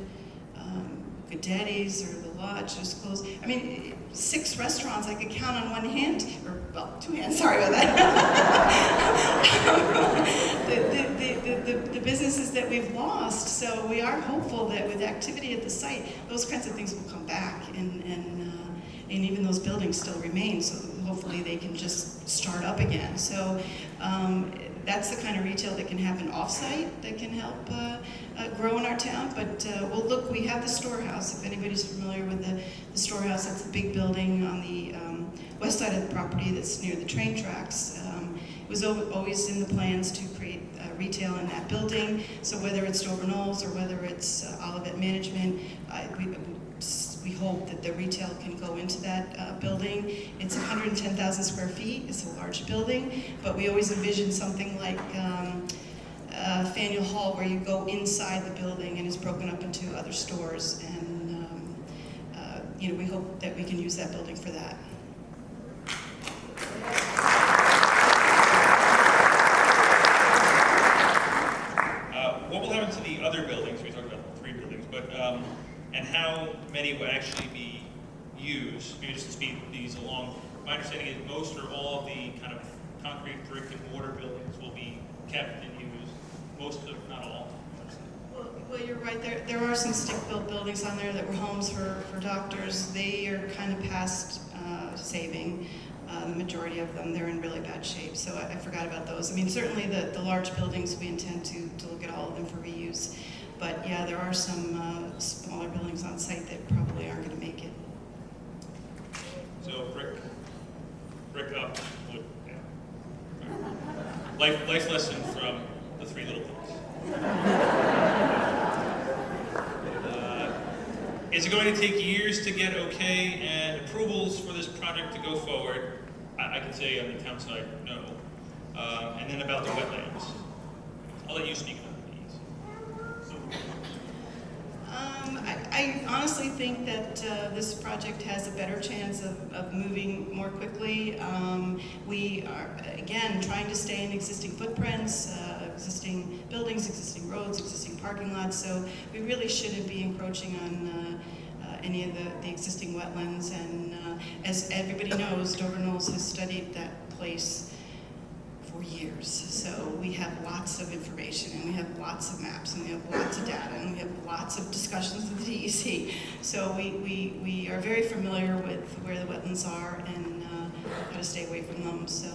Gadetti's, or the Lodge just closed. I mean, 6 restaurants I could count on one hand, or well, 2 hands, sorry about that. The businesses that we've lost, so we are hopeful that with activity at the site, those kinds of things will come back, and even those buildings still remain, so hopefully they can just start up again. So that's the kind of retail that can happen off-site, that can help grow in our town. But well, look, we have the storehouse. If anybody's familiar with the storehouse, that's the big building on the west side of the property that's near the train tracks. It was always in the plans to create retail in that building. So whether it's Dover Knolls or whether it's Olivet Management, we hope that the retail can go into that building. It's 110,000 square feet. It's a large building, but we always envision something like Faneuil Hall, where you go inside the building and it's broken up into other stores. And you know, we hope that we can use that building for that. What will happen to the other buildings? We talked about 3 buildings, but and how many will actually be used? Maybe just to speed these along. My understanding is most or all of the kind of concrete brick and mortar buildings will be kept and used. Most, if not all. Well, you're right. There are some stick-built buildings on there that were homes for doctors. They are kind of past saving. The majority of them, they're in really bad shape. So I forgot about those. I mean, certainly the large buildings, we intend to look at all of them for reuse. But yeah, there are some smaller buildings on site that probably aren't going to make it. So brick up, wood down. Life lesson from the 3 little things. Is it going to take years to get okay and approvals for this project to go forward? I can say on the town side, no. And then about the wetlands. I'll let you speak on these. I honestly think that this project has a better chance of moving more quickly. We are, again, trying to stay in existing footprints, existing buildings, existing roads, existing parking lots, so we really shouldn't be encroaching on any of the existing wetlands. And as everybody knows, Dover Knolls has studied that place for years. So we have lots of information, and we have lots of maps, and we have lots of data, and we have lots of discussions with the DEC. So we are very familiar with where the wetlands are and how to stay away from them. So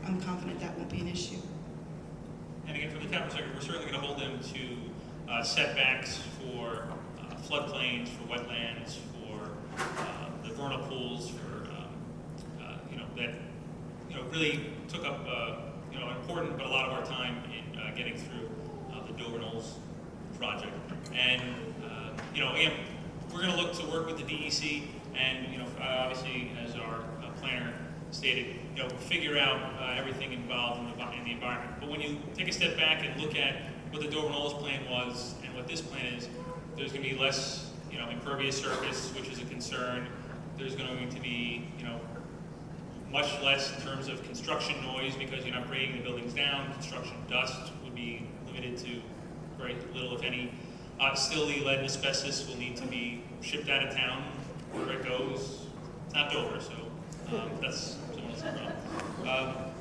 I'm confident that won't be an issue. And again, from the town perspective, we're certainly going to hold them to setbacks for floodplains, for wetlands, for the vernal pools, for that really took up important but a lot of our time in getting through the Dover Knolls project. And again, we're going to look to work with the DEC, and obviously, as our planner stated, figure out everything involved in the environment. But when you take a step back and look at what the Dover Knolls plan was and what this plan is, there's going to be less, impervious surface, which is a concern. There's going to be, much less in terms of construction noise because you're not bringing the buildings down. Construction dust would be limited to very little, if any. Still, the lead and asbestos will need to be shipped out of town wherever it goes. It's not Dover, so that's someone else's problem.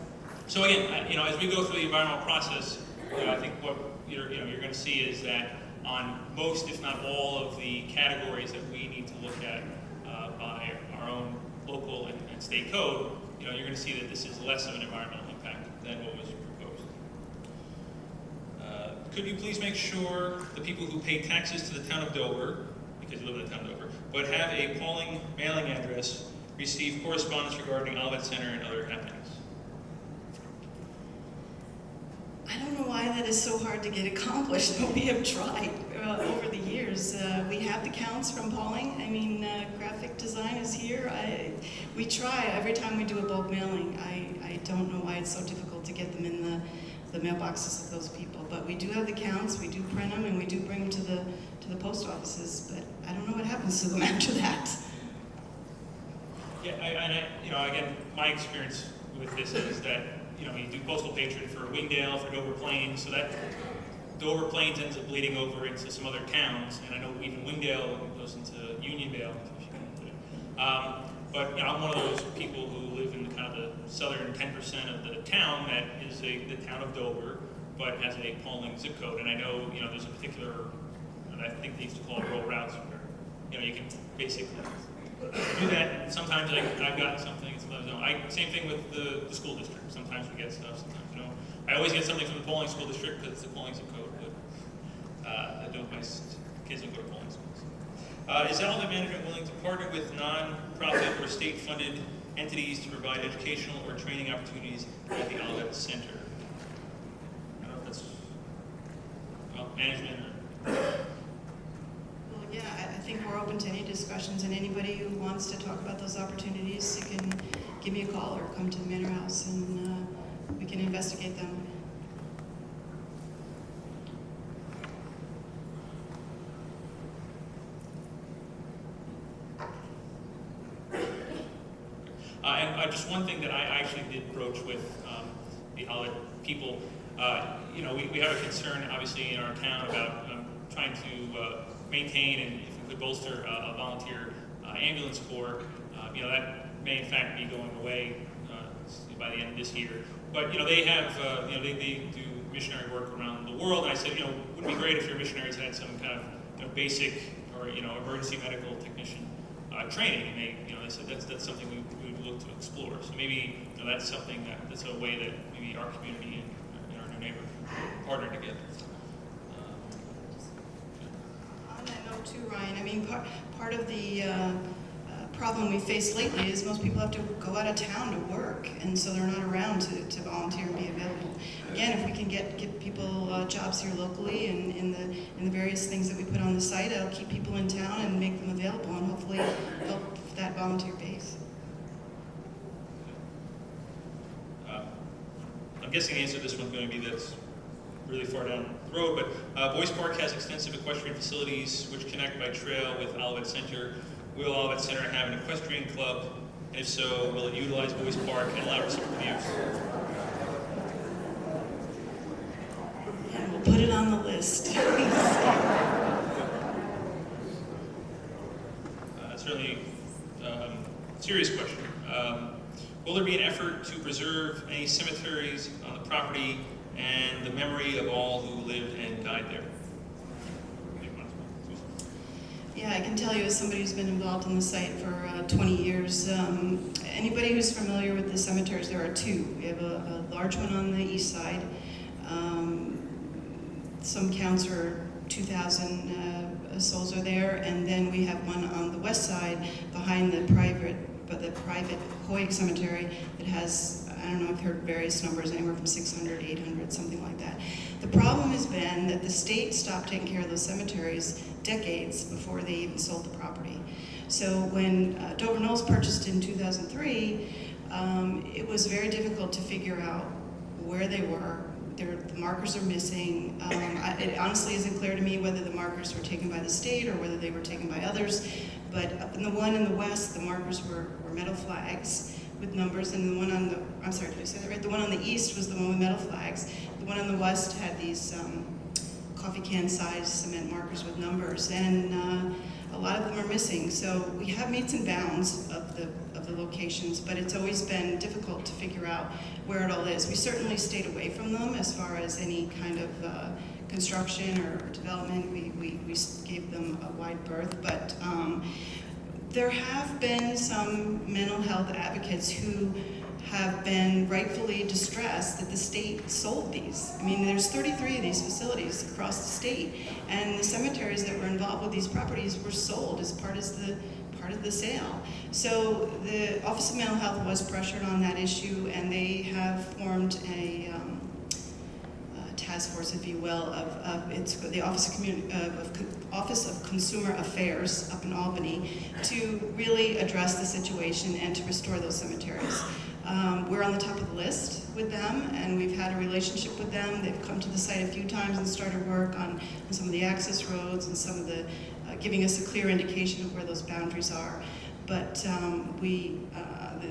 So again, as we go through the environmental process, I think what you're going to see is that on most, if not all, of the categories that we need to look at by our own local and state code, you're going to see that this is less of an environmental impact than what was proposed. Could you please make sure the people who pay taxes to the town of Dover, because you live in the town of Dover, but have a Pauling mailing address, receive correspondence regarding Olivet Center and other happenings? I don't know why that is so hard to get accomplished, but we have tried over the years. We have the counts from Pauling. I mean, graphic design is here. We try every time we do a bulk mailing. I don't know why it's so difficult to get them in the mailboxes of those people. But we do have the counts, we do print them, and we do bring them to the post offices. But I don't know what happens to them after that. Yeah, again, my experience with this is that you do postal patron for Wingdale, for Dover Plains, so that Dover Plains ends up bleeding over into some other towns, and I know even Wingdale goes into Unionvale. But I'm one of those people who live in kind of the southern 10% of the town that is the town of Dover, but has a Pauling zip code. And I know there's a particular, I think they used to call it rural routes, where you can basically do that. And sometimes I've gotten something, and sometimes no. Same thing with the school district. Sometimes we get stuff, sometimes no. I always get something from the polling school district because it's the polling zip code, but kids don't go to polling schools. Is Olivet management willing to partner with non-profit or state-funded entities to provide educational or training opportunities at the Olivet Center? I don't know if that's management or... Well, yeah, I think we're open to any discussions, and anybody who wants to talk about those opportunities, you can give me a call or come to the Manor House, and we can investigate them. And just one thing that I actually did broach with the Olivet people, you know, we have a concern, obviously, in our town about trying to maintain and if we could bolster a volunteer ambulance corps. You know, that may in fact be going away by the end of this year. But you know, they have, you know, they do missionary work around the world. And I said, you know, wouldn't it be great if your missionaries had some kind of, you know, basic or, you know, emergency medical technician training? And they, you know, they said that's something we would look to explore. So maybe, you know, that's something that's a way that maybe our community and our new neighbor partner together. On that note too, Ryan, I mean, part of the problem we face lately is most people have to go out of town to work, and so they're not around to volunteer and be available. Again, if we can get people jobs here locally and in the various things that we put on the site, it'll keep people in town and make them available, and hopefully help that volunteer base. I'm guessing the answer to this one's going to be that's really far down the road, but Boyce Park has extensive equestrian facilities which connect by trail with Olivet Center. Will Olivet Center have an equestrian club? And if so, will it utilize Boyce Park and allow reciprocal use? And we'll put it on the list. Certainly a serious question. Will there be an effort to preserve any cemeteries on the property and the memory of all who lived and died there? Yeah, I can tell you as somebody who's been involved in the site for 20 years, anybody who's familiar with the cemeteries, there are two. We have a large one on the east side. Some counts are 2,000 souls are there, and then we have one on the west side behind the private Hoyt Cemetery that has, I don't know, I've heard various numbers, anywhere from 600, 800, something like that. The problem has been that the state stopped taking care of those cemeteries decades before they even sold the property. So when Dover Knolls purchased in 2003, it was very difficult to figure out where they were. The markers are missing. It honestly isn't clear to me whether the markers were taken by the state or whether they were taken by others. But up in the one in the west, the markers were metal flags with numbers, and the one on the, I'm sorry, did I say that right? The one on the east was the one with metal flags. The one on the west had these coffee can size cement markers with numbers, and a lot of them are missing. So we have meets and bounds of the locations, but it's always been difficult to figure out where it all is. We certainly stayed away from them as far as any kind of construction or development. We gave them a wide berth, but there have been some mental health advocates who have been rightfully distressed that the state sold these. I mean, there's 33 of these facilities across the state, and the cemeteries that were involved with these properties were sold as part of the sale. So the Office of Mental Health was pressured on that issue, and they have formed a task force, if you will, it's the Office of Consumer Affairs up in Albany, to really address the situation and to restore those cemeteries. We're on the top of the list with them, and we've had a relationship with them. They've come to the site a few times and started work on some of the access roads and some of the, giving us a clear indication of where those boundaries are. But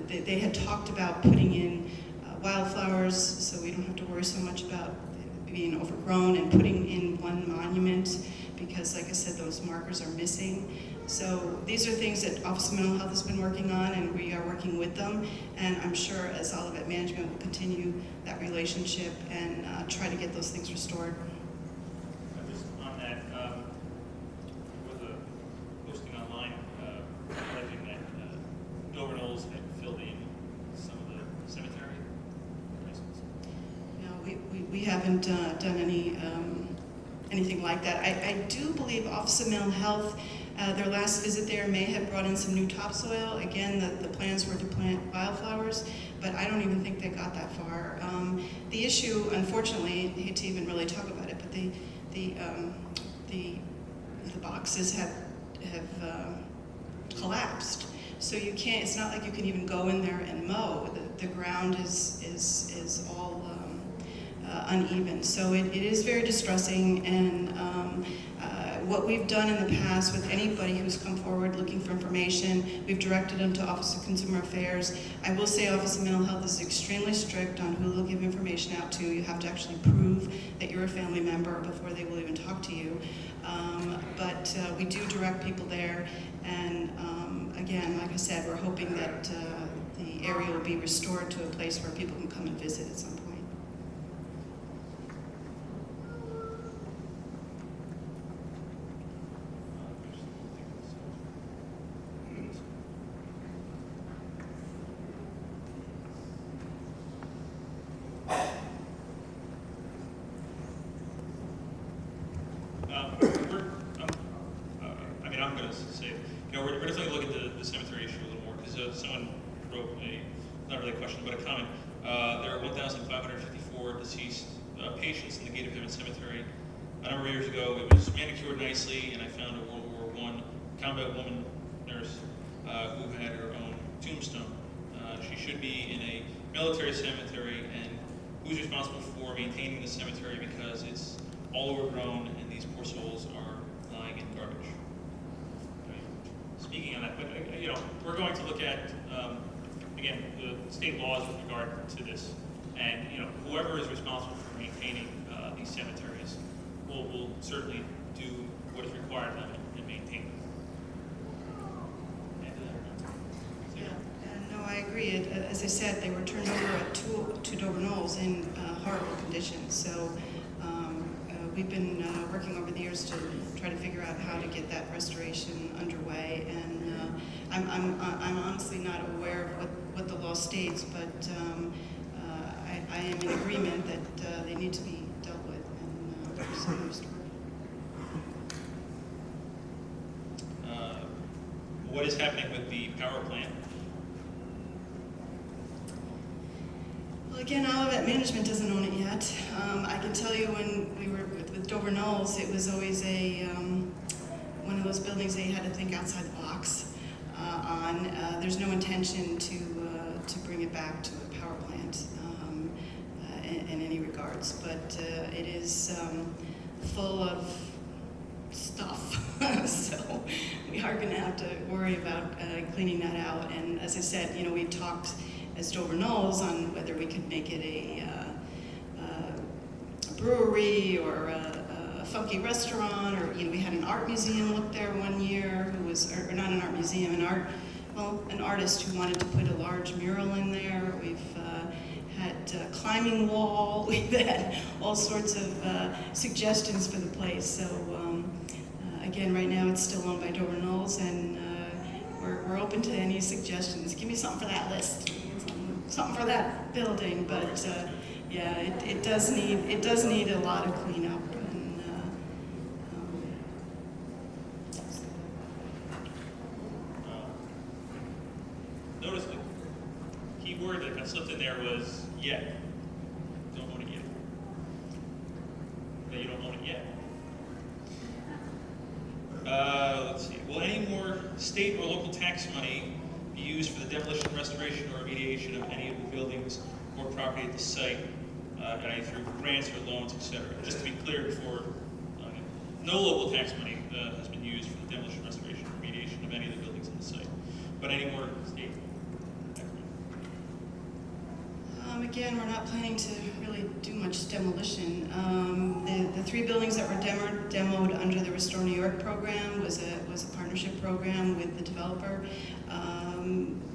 they had talked about putting in wildflowers so we don't have to worry so much about being overgrown, and putting in one monument because, like I said, those markers are missing. So these are things that Office of Mental Health has been working on, and we are working with them. And I'm sure as Olivet Management will continue that relationship and try to get those things restored. Just on that, there was a posting online alleging that Dover Knolls had filled in some of the cemetery places. You know, we haven't done anything like that. I do believe Office of Mental Health, their last visit there may have brought in some new topsoil. Again, the plans were to plant wildflowers, but I don't even think they got that far. The issue, unfortunately, I hate to even really talk about it, but the boxes have collapsed. So you can't, it's not like you can even go in there and mow. The ground is all uneven. So it is very distressing, and what we've done in the past with anybody who's come forward looking for information, we've directed them to Office of Consumer Affairs. I will say Office of Mental Health is extremely strict on who they'll give information out to. You have to actually prove that you're a family member before they will even talk to you. But we do direct people there, and again, like I said, we're hoping that the area will be restored to a place where people can come and visit at some point. I'm going to say, we're definitely looking at the cemetery issue a little more, because someone wrote not really a question, but a comment. There are 1,554 deceased patients in the Gate of Heaven Cemetery. A number of years ago, it was manicured nicely, and I found a World War I combat woman nurse who had her own tombstone. She should be in a military cemetery, and who's responsible for maintaining the cemetery, because it's all overgrown and these poor souls are lying in garbage. Speaking on that, but we're going to look at again the state laws with regard to this, and whoever is responsible for maintaining these cemeteries will certainly do what is required of them and maintain them. No, I agree. As I said, they were turned over to Dover Knolls in horrible conditions. So we've been working over the years to try to figure out how to get that restoration underway. And I'm honestly not aware of what the law states, but I am in agreement that they need to be dealt with and restored. What is happening with the power plant? Well, again, Olivet Management doesn't own it yet. I can tell you when we were with Dover Knolls, it was always one of those buildings that you had to think outside the box on. There's no intention to bring it back to a power plant in any regards, but it is full of stuff. So we are going to have to worry about cleaning that out. And as I said, we talked as Dover Knolls on whether we could make it a brewery or a funky restaurant, or we had an art museum look there one year who was, or not an art museum, an artist who wanted to put a large mural in there. We've had a climbing wall. We've had all sorts of suggestions for the place. So again, right now it's still owned by Dover Knolls, and we're open to any suggestions. Give me something for that list, something for that building. But yeah, it does need a lot of cleanup. And notice the key word that got slipped in there was yet. Don't own it yet. That you don't own it yet. Let's see. Will any more state or local tax money be used for the demolition, restoration, or remediation of any of the buildings or property at the site, either through grants or loans, etc.? Just to be clear, before no local tax money has been used for the demolition, restoration, or remediation of any of the buildings on the site, but any more state tax money? Again, we're not planning to really do much demolition. The three buildings that were demoed under the Restore New York program was a partnership program with the developer.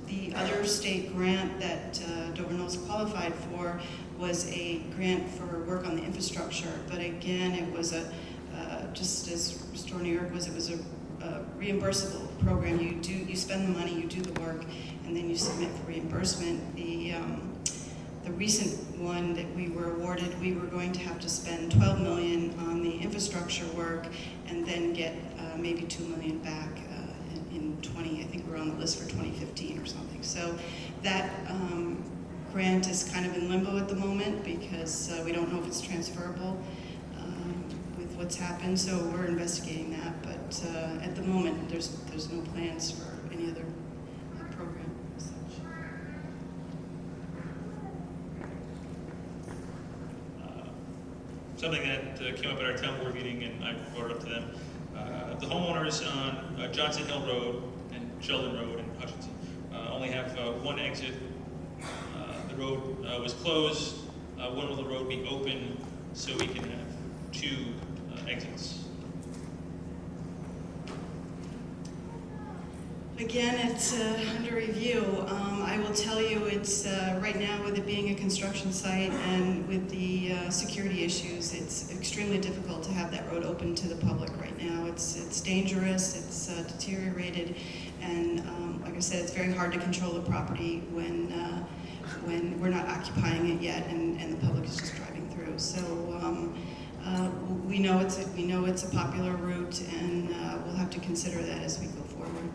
The other state grant that Dover Knolls qualified for was a grant for work on the infrastructure, but again, it was just as Restore New York was, it was a reimbursable program. You spend the money, you do the work, and then you submit for reimbursement. The the recent one that we were awarded, we were going to have to spend $12 million on the infrastructure work and then get maybe $2 million back in 20, I think we're on the list for 2015 or something. So that grant is kind of in limbo at the moment because we don't know if it's transferable with what's happened, so we're investigating that. But at the moment, there's no plans for any other program as such. Something that came up at our town board meeting, and I brought it up to them. The homeowners on Johnson Hill Road and Sheldon Road and Hutchinson only have one exit. The road was closed. When will the road be open so we can have two exits? Again, it's under review. I will tell you, it's right now, with it being a construction site and with the security issues, it's extremely difficult to have that road open to the public right now. It's dangerous, it's deteriorated, and like I said, it's very hard to control the property when we're not occupying it yet and the public is just driving through. So we know it's a popular route, and we'll have to consider that as we go forward.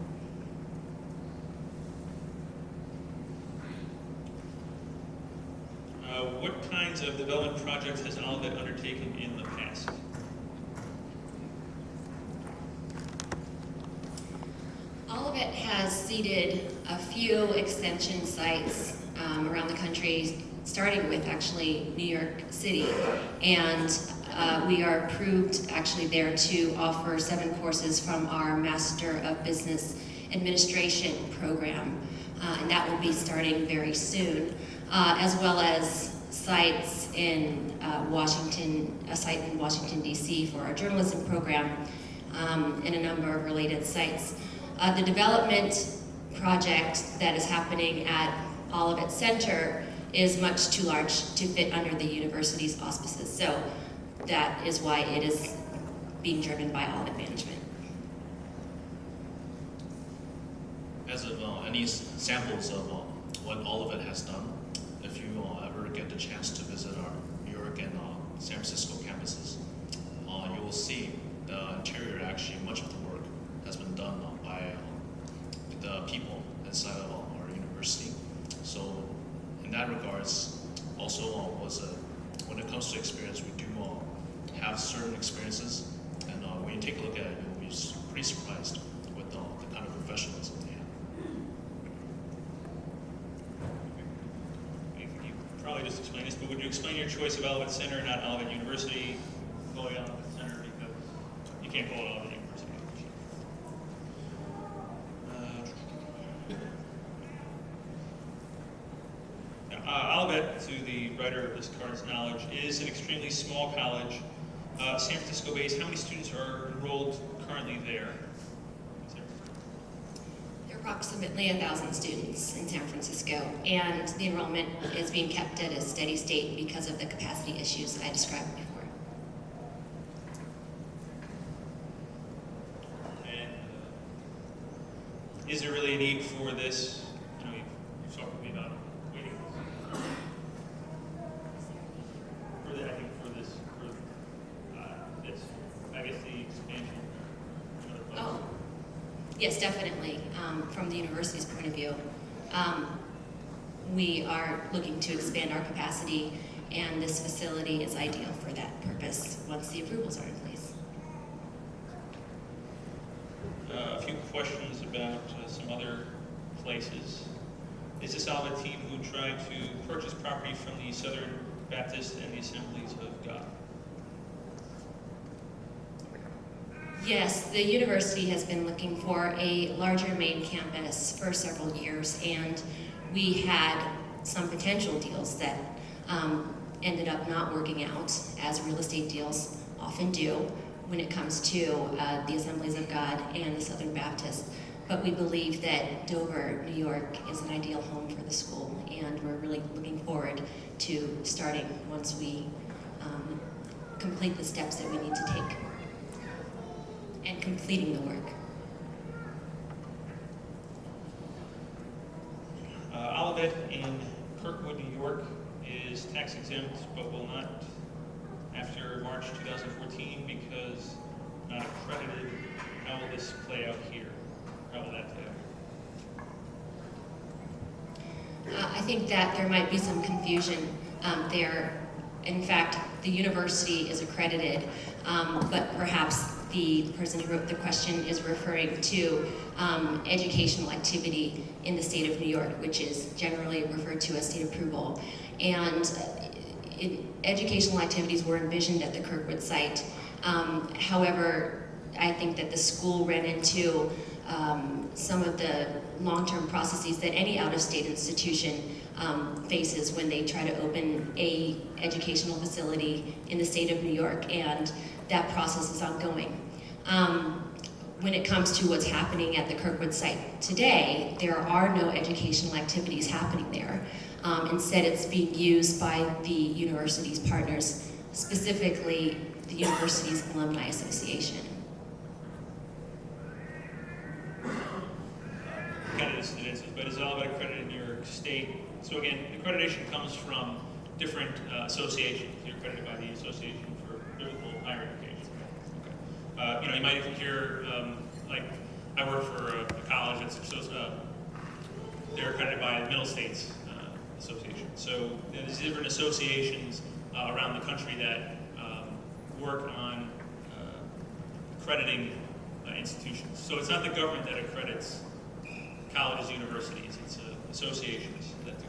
What kinds of development projects has Olivet undertaken in the past? Olivet has seeded a few extension sites around the country, starting with actually New York City, and we are approved actually there to offer 7 courses from our Master of Business Administration program, and that will be starting very soon, as well as sites in Washington, a site in Washington, D.C. for our journalism program, and a number of related sites. The development project that is happening at Olivet Center is much too large to fit under the university's auspices, so that is why it is being driven by Olivet management. As of any samples of what Olivet has done, if you ever get the chance to visit our New York and San Francisco campuses, you will see the interior. Actually, much of the work has been done by the people inside of our university. So, in that regards, also when it comes to experience, we do have certain experiences, and when you take a look at it, you'll be pretty surprised with the kind of professionalism they have. You probably just explained this, but would you explain your choice of Olivet Center, not Olivet University? Call it Olivet Center because you can't call it Olivet University. Olivet, to the writer of this card's knowledge, is an extremely small college, San Francisco based. How many students are enrolled currently there? There are approximately 1,000 students in San Francisco, and the enrollment is being kept at a steady state because of the capacity issues I described before. And is there really a need for this? I know you've talked to me about waiting for the, I think for this, I guess the expansion. Oh, yes, definitely. From the university's point of view, we are looking to expand our capacity, and this facility is ideal for that purpose once the approvals are in place. A few questions about some other places. Is this Olivet team who tried to purchase property from the Southern Baptist and the Assemblies of God? Yes, the university has been looking for a larger main campus for several years, and we had some potential deals that ended up not working out, as real estate deals often do when it comes to the Assemblies of God and the Southern Baptist. But we believe that Dover, New York is an ideal home for the school, and we're really looking forward to starting once we complete the steps that we need to take and completing the work. Olivet in Kirkwood, New York exempt but will not after March 2014 because not accredited. How will this play out here? How will that play out? I think that there might be some confusion there. In fact, the university is accredited, but perhaps the person who wrote the question is referring to educational activity in the state of New York, which is generally referred to as state approval. And educational activities were envisioned at the Kirkwood site. However, I think that the school ran into some of the long-term processes that any out-of-state institution faces when they try to open a educational facility in the state of New York, and that process is ongoing. When it comes to what's happening at the Kirkwood site today, there are no educational activities happening there. Instead, it's being used by the university's partners, specifically the university's Alumni Association. But is Olivet accredited in New York State? So again, accreditation comes from different associations. You're accredited by the Association for Biblical Higher Education. Okay. You might even hear, like, I work for a college that's they're accredited by the Middle States Association. So there's different associations around the country that work on accrediting institutions. So it's not the government that accredits colleges, universities, it's associations that do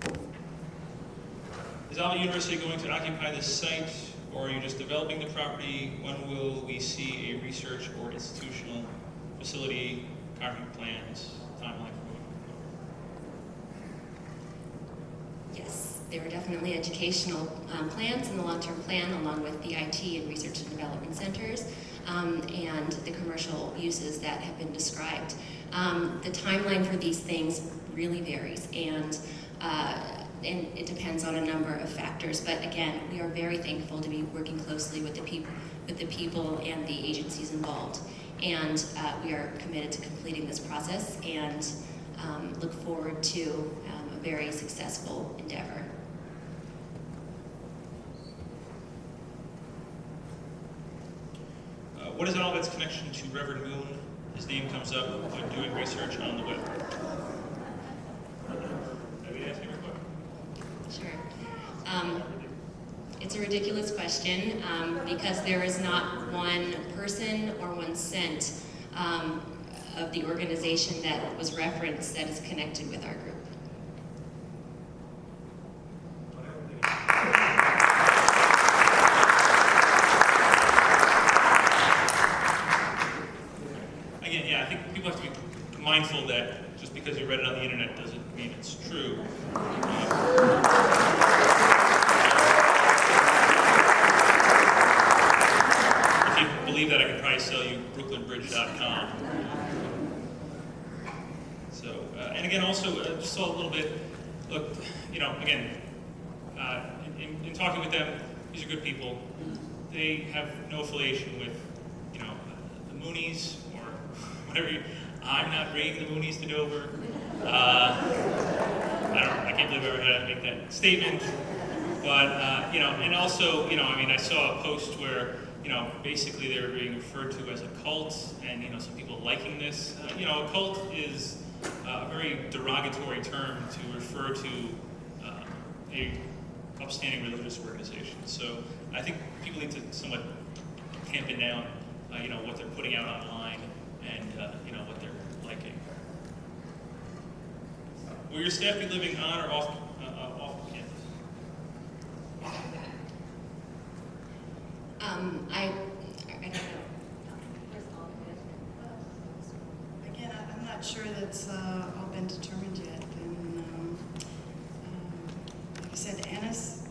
that. Is Olivet University going to occupy this site, or are you just developing the property? When will we see a research or institutional facility, concrete plans, timeline for moving forward? Yes, there are definitely educational plans in the long-term plan, along with the IT and research and development centers. And the commercial uses that have been described. The timeline for these things really varies, and it depends on a number of factors. But again, we are very thankful to be working closely with the people and the agencies involved, and we are committed to completing this process and look forward to a very successful endeavor. What is Olivet's connection to Reverend Moon? His name comes up when doing research on the web. Have you asked him a question? Sure. It's a ridiculous question because there is not one person or one cent of the organization that was referenced that is connected with our group. Again, yeah, I think people have to be mindful that just because you read it on the internet doesn't mean it's true. If you believe that, I could probably sell you brooklynbridge.com. So, and again, also, just a little bit, look, again, in talking with them, these are good people. They have no affiliation with, the Moonies or whatever. I'm not bringing the Moonies to Dover. I can't believe I ever had to make that statement. But, and also, I saw a post where, basically they were being referred to as a cult, and, some people liking this. A cult is a very derogatory term to refer to a upstanding religious organization. So I think people need to somewhat tamp it down, what they're putting out online and, what they're liking. Will your staff be living on or off campus? I don't know. Again, I'm not sure that's all been determined yet. And like I said, Anna's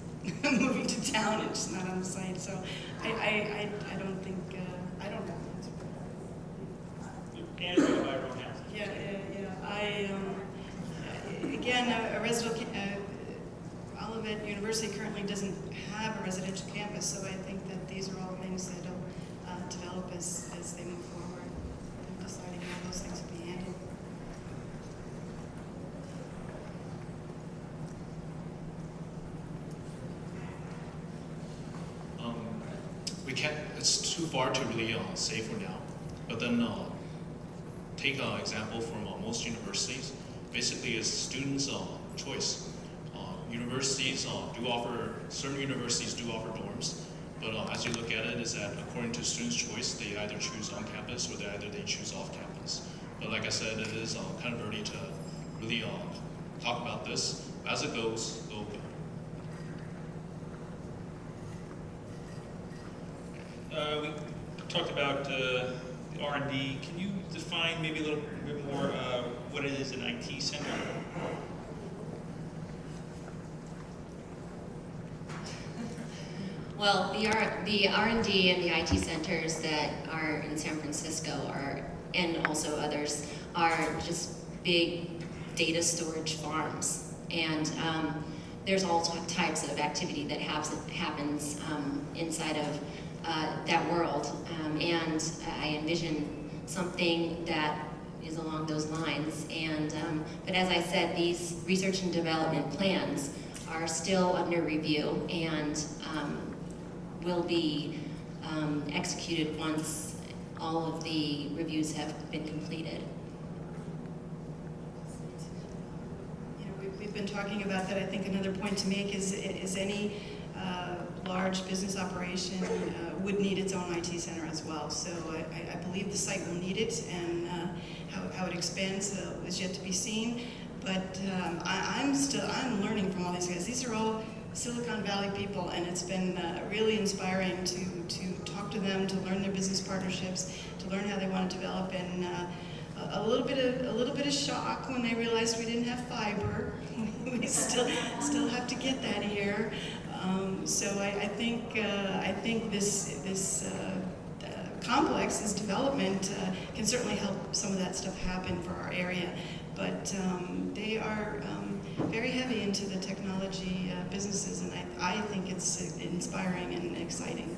moving to town and she's not on the site, so I don't think, I don't know. Anna's going to buy her own house. Yeah. Again, a residential, Olivet University currently doesn't have a residential campus, so I think that these are all things that will develop as they move forward, and deciding how those things will be handled. we can't. It's too far to really say for now. But then take an example from most universities. Basically, it's students' choice. Universities do offer, certain universities do offer dorms, but as you look at it, is that according to students' choice, they either choose on campus or they choose off campus. But like I said, it is kind of early to really talk about this. As it goes, go good. We talked about the R&D. Can you define maybe a little bit more what it is an IT center? Well, the R&D and the IT centers that are in San Francisco and also others, are just big data storage farms. And there's all types of activity that happens inside of that world. And I envision something that is along those lines. And but as I said, these research and development plans are still under review and will be executed once all of the reviews have been completed. You know, we've been talking about that. I think another point to make is any large business operation would need its own IT center as well. So I believe the site will need it, and how it expands is yet to be seen. But I'm learning from all these guys. These are all Silicon Valley people, and it's been really inspiring to talk to them, to learn their business partnerships, to learn how they want to develop, and a little bit of shock when they realized we didn't have fiber. We still have to get that here. So I think this complex, this development, can certainly help some of that stuff happen for our area. But they are very heavy into the technology businesses, and I think it's inspiring and exciting.